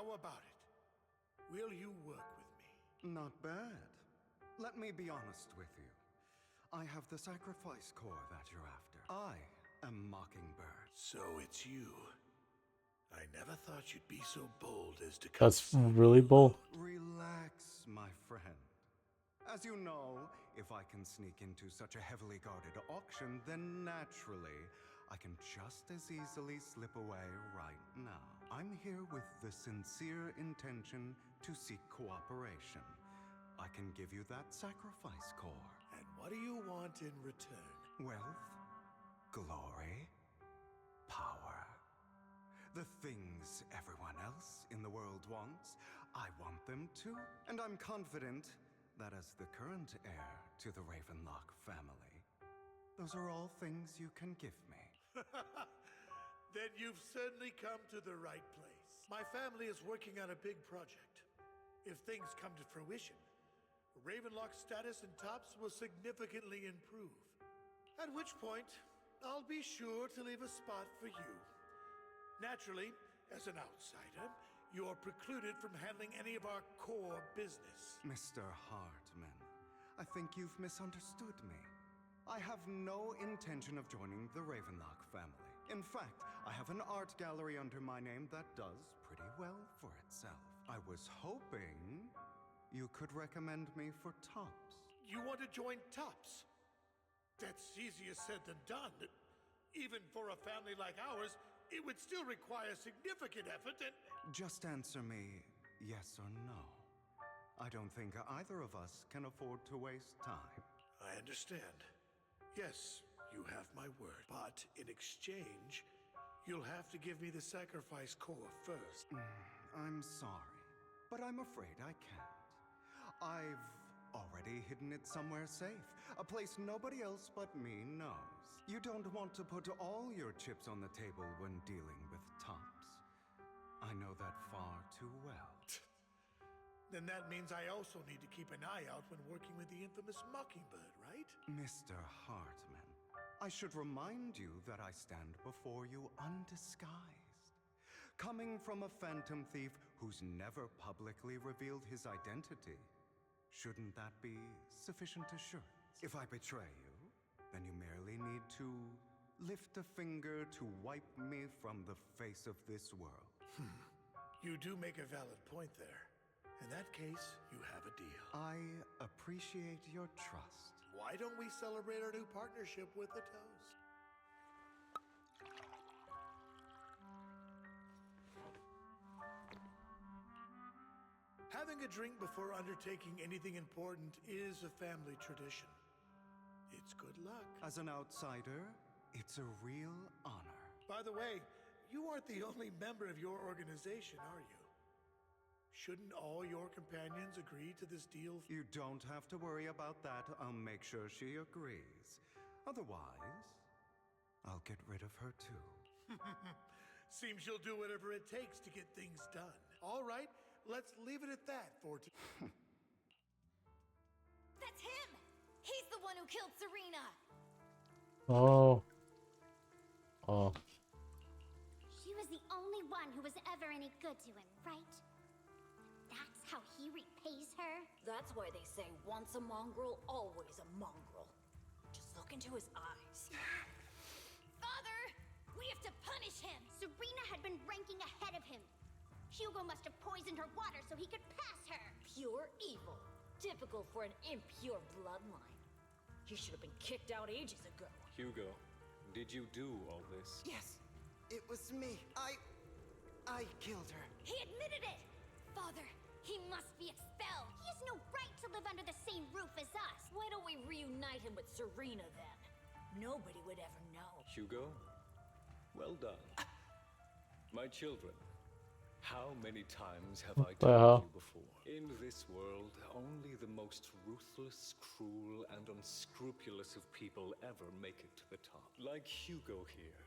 How about it? Will you work with me? Not bad. Let me be honest with you. I have the sacrifice core that you're after. I am Mockingbird. So it's you. I never thought you'd be so bold as to come. That's really bold. Relax, my friend. As you know, if I can sneak into such a heavily guarded auction, then naturally, I can just as easily slip away right now. I'm here with the sincere intention to seek cooperation. I can give you that sacrifice core. And what do you want in return? Wealth, glory, power. The things everyone else in the world wants, I want them too. And I'm confident that as the current heir to the Ravenlock family, those are all things you can give me. Then you've certainly come to the right place. My family is working on a big project. If things come to fruition, Ravenlock's status in Tops will significantly improve. At which point, I'll be sure to leave a spot for you. Naturally, as an outsider, you're precluded from handling any of our core business. Mr. Hartman, I think you've misunderstood me. I have no intention of joining the Ravenlock family. In fact, I have an art gallery under my name that does pretty well for itself. I was hoping you could recommend me for Tops. You want to join Tops? That's easier said than done. Even for a family like ours, it would still require significant effort and... Just answer me yes or no. I don't think either of us can afford to waste time. I understand. Yes, you have my word. But in exchange, you'll have to give me the sacrifice core first. I'm sorry, but I'm afraid I can't. I've already hidden it somewhere safe, a place nobody else but me knows. You don't want to put all your chips on the table when dealing with tops. I know that far too well. Then that means I also need to keep an eye out when working with the infamous Mockingbird, right? Mr. Hartman, I should remind you that I stand before you undisguised. Coming from a phantom thief who's never publicly revealed his identity, shouldn't that be sufficient assurance? If I betray you, then you merely need to lift a finger to wipe me from the face of this world. You do make a valid point there. In that case, you have a deal. I appreciate your trust. Why don't we celebrate our new partnership with a toast? Having a drink before undertaking anything important is a family tradition. It's good luck. As an outsider, it's a real honor. By the way, you aren't the only member of your organization, are you? Shouldn't all your companions agree to this deal? You don't have to worry about that. I'll make sure she agrees. Otherwise, I'll get rid of her too. Seems you'll do whatever it takes to get things done. All right, let's leave it at that for today. That's him! He's the one who killed Serena! Oh. Oh. She was the only one who was ever any good to him, right? That's how he repays her? That's why they say once a mongrel, always a mongrel. Just look into his eyes. Father! We have to punish him! Serena had been ranking ahead of him. Hugo must have poisoned her water so he could pass her. Pure evil. Typical for an impure bloodline. He should have been kicked out ages ago. Hugo, did you do all this? Yes, it was me. I killed her. He admitted it! Father, he must be expelled. He has no right to live under the same roof as us. Why don't we reunite him with Serena then? Nobody would ever know. Hugo, well done. My children, how many times have I told you before? In this world, only the most ruthless, cruel, and unscrupulous of people ever make it to the top. Like Hugo here,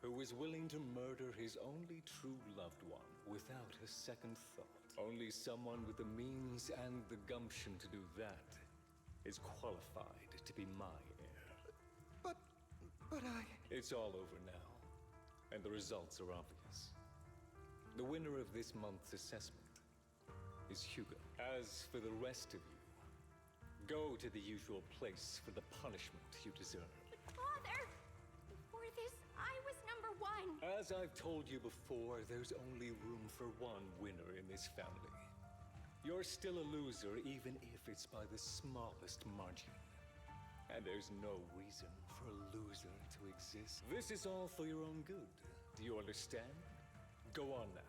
who is willing to murder his only true loved one without a second thought. Only someone with the means and the gumption to do that is qualified to be my heir. But I... It's all over now, and the results are obvious. The winner of this month's assessment is Hugo. As for the rest of you, go to the usual place for the punishment you deserve. But Father, before this, I was number one. As I've told you before, there's only room for one winner in this family. You're still a loser, even if it's by the smallest margin. And there's no reason for a loser to exist. This is all for your own good. Do you understand? Go on now.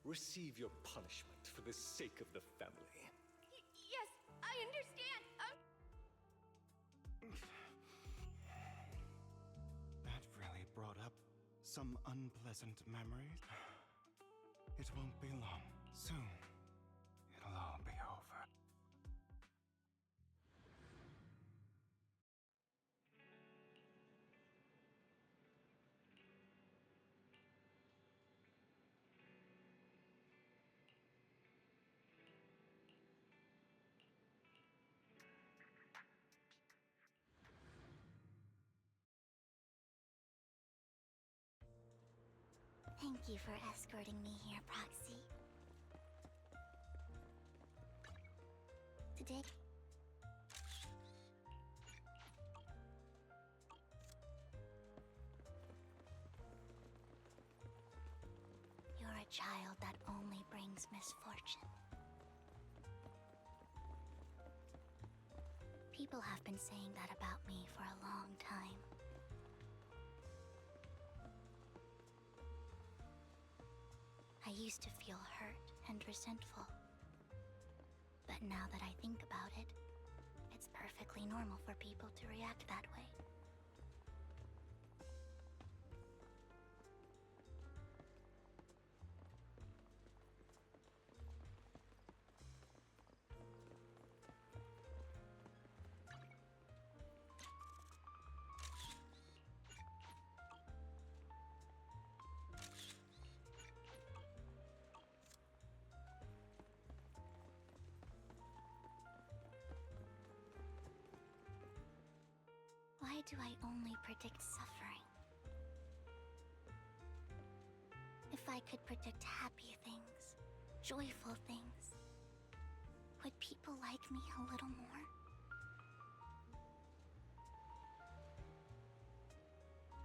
Receive your punishment for the sake of the family. Yes, I understand. That really brought up some unpleasant memories. It won't be long. Soon, it'll all be over. Thank you for escorting me here, Proxy. Today... You're a child that only brings misfortune. People have been saying that about me for a long time. used to feel hurt and resentful. But now that I think about it, it's perfectly normal for people to react that way. Why do I only predict suffering? If I could predict happy things, joyful things, would people like me a little more?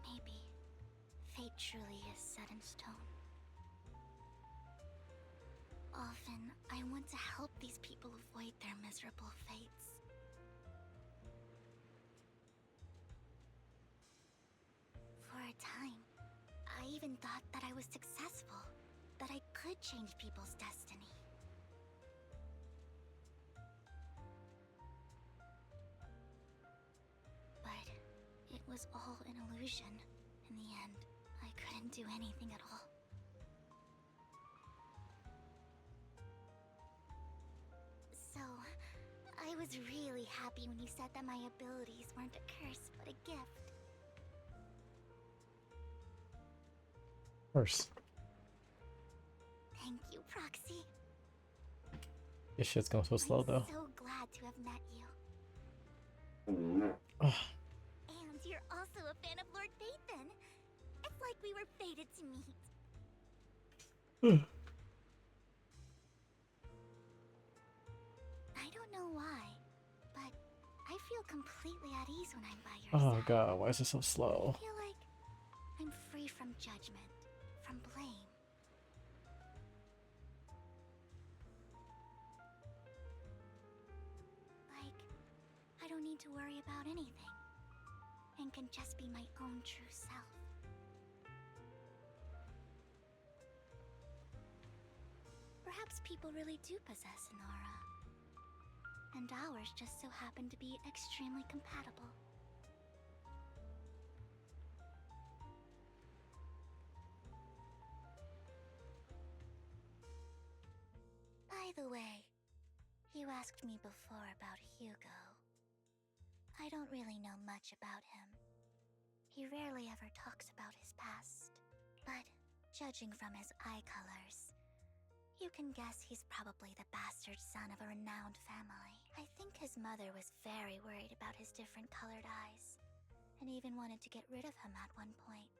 Maybe fate truly is set in stone. Often, I want to help these people avoid their miserable fates. For a time, I even thought that I was successful, that I could change people's destiny. But it was all an illusion. In the end, I couldn't do anything at all. So, I was really happy when you said that my abilities weren't a curse, but a gift. Of course. Thank you, Proxy. This shit's going so slow though. I'm so glad to have met you. Ugh. And you're also a fan of Lord Phaethon. It's like we were fated to meet. I don't know why, but I feel completely at ease when I'm by your Oh side. god, why is it so slow? I feel like I'm free from judgment, from blame. Like, I don't need to worry about anything, and can just be my own true self. Perhaps people really do possess an aura, and ours just so happen to be extremely compatible. By the way, you asked me before about Hugo. I don't really know much about him. He rarely ever talks about his past, but judging from his eye colors, you can guess he's probably the bastard son of a renowned family. I think his mother was very worried about his different colored eyes, and even wanted to get rid of him at one point.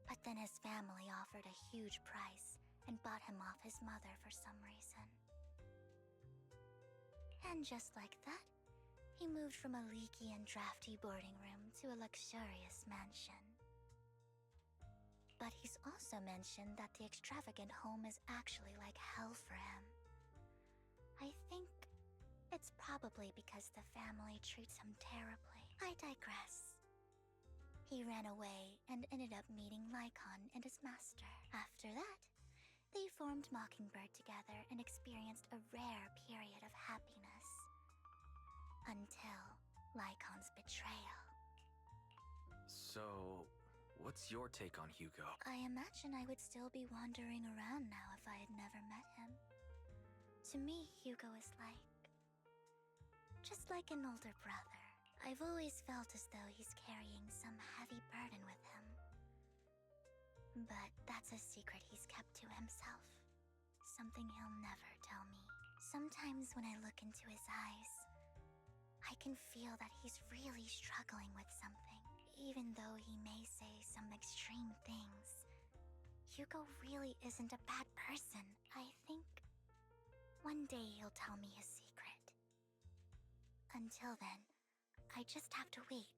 But then his family offered a huge price and bought him off his mother for some reason. And just like that, he moved from a leaky and drafty boarding room to a luxurious mansion. But he's also mentioned that the extravagant home is actually like hell for him. I think it's probably because the family treats him terribly. I digress. He ran away and ended up meeting Lycon and his master. After that, they formed Mockingbird together and experienced a rare period of happiness. Until Lycon's betrayal. So, what's your take on Hugo? I imagine I would still be wandering around now if I had never met him. To me, Hugo is just like an older brother. I've always felt as though he's carrying some heavy burden with him. But that's a secret he's kept to himself. Something he'll never tell me. Sometimes when I look into his eyes, I can feel that he's really struggling with something. Even though he may say some extreme things, Hugo really isn't a bad person. I think one day he'll tell me his secret. Until then, I just have to wait.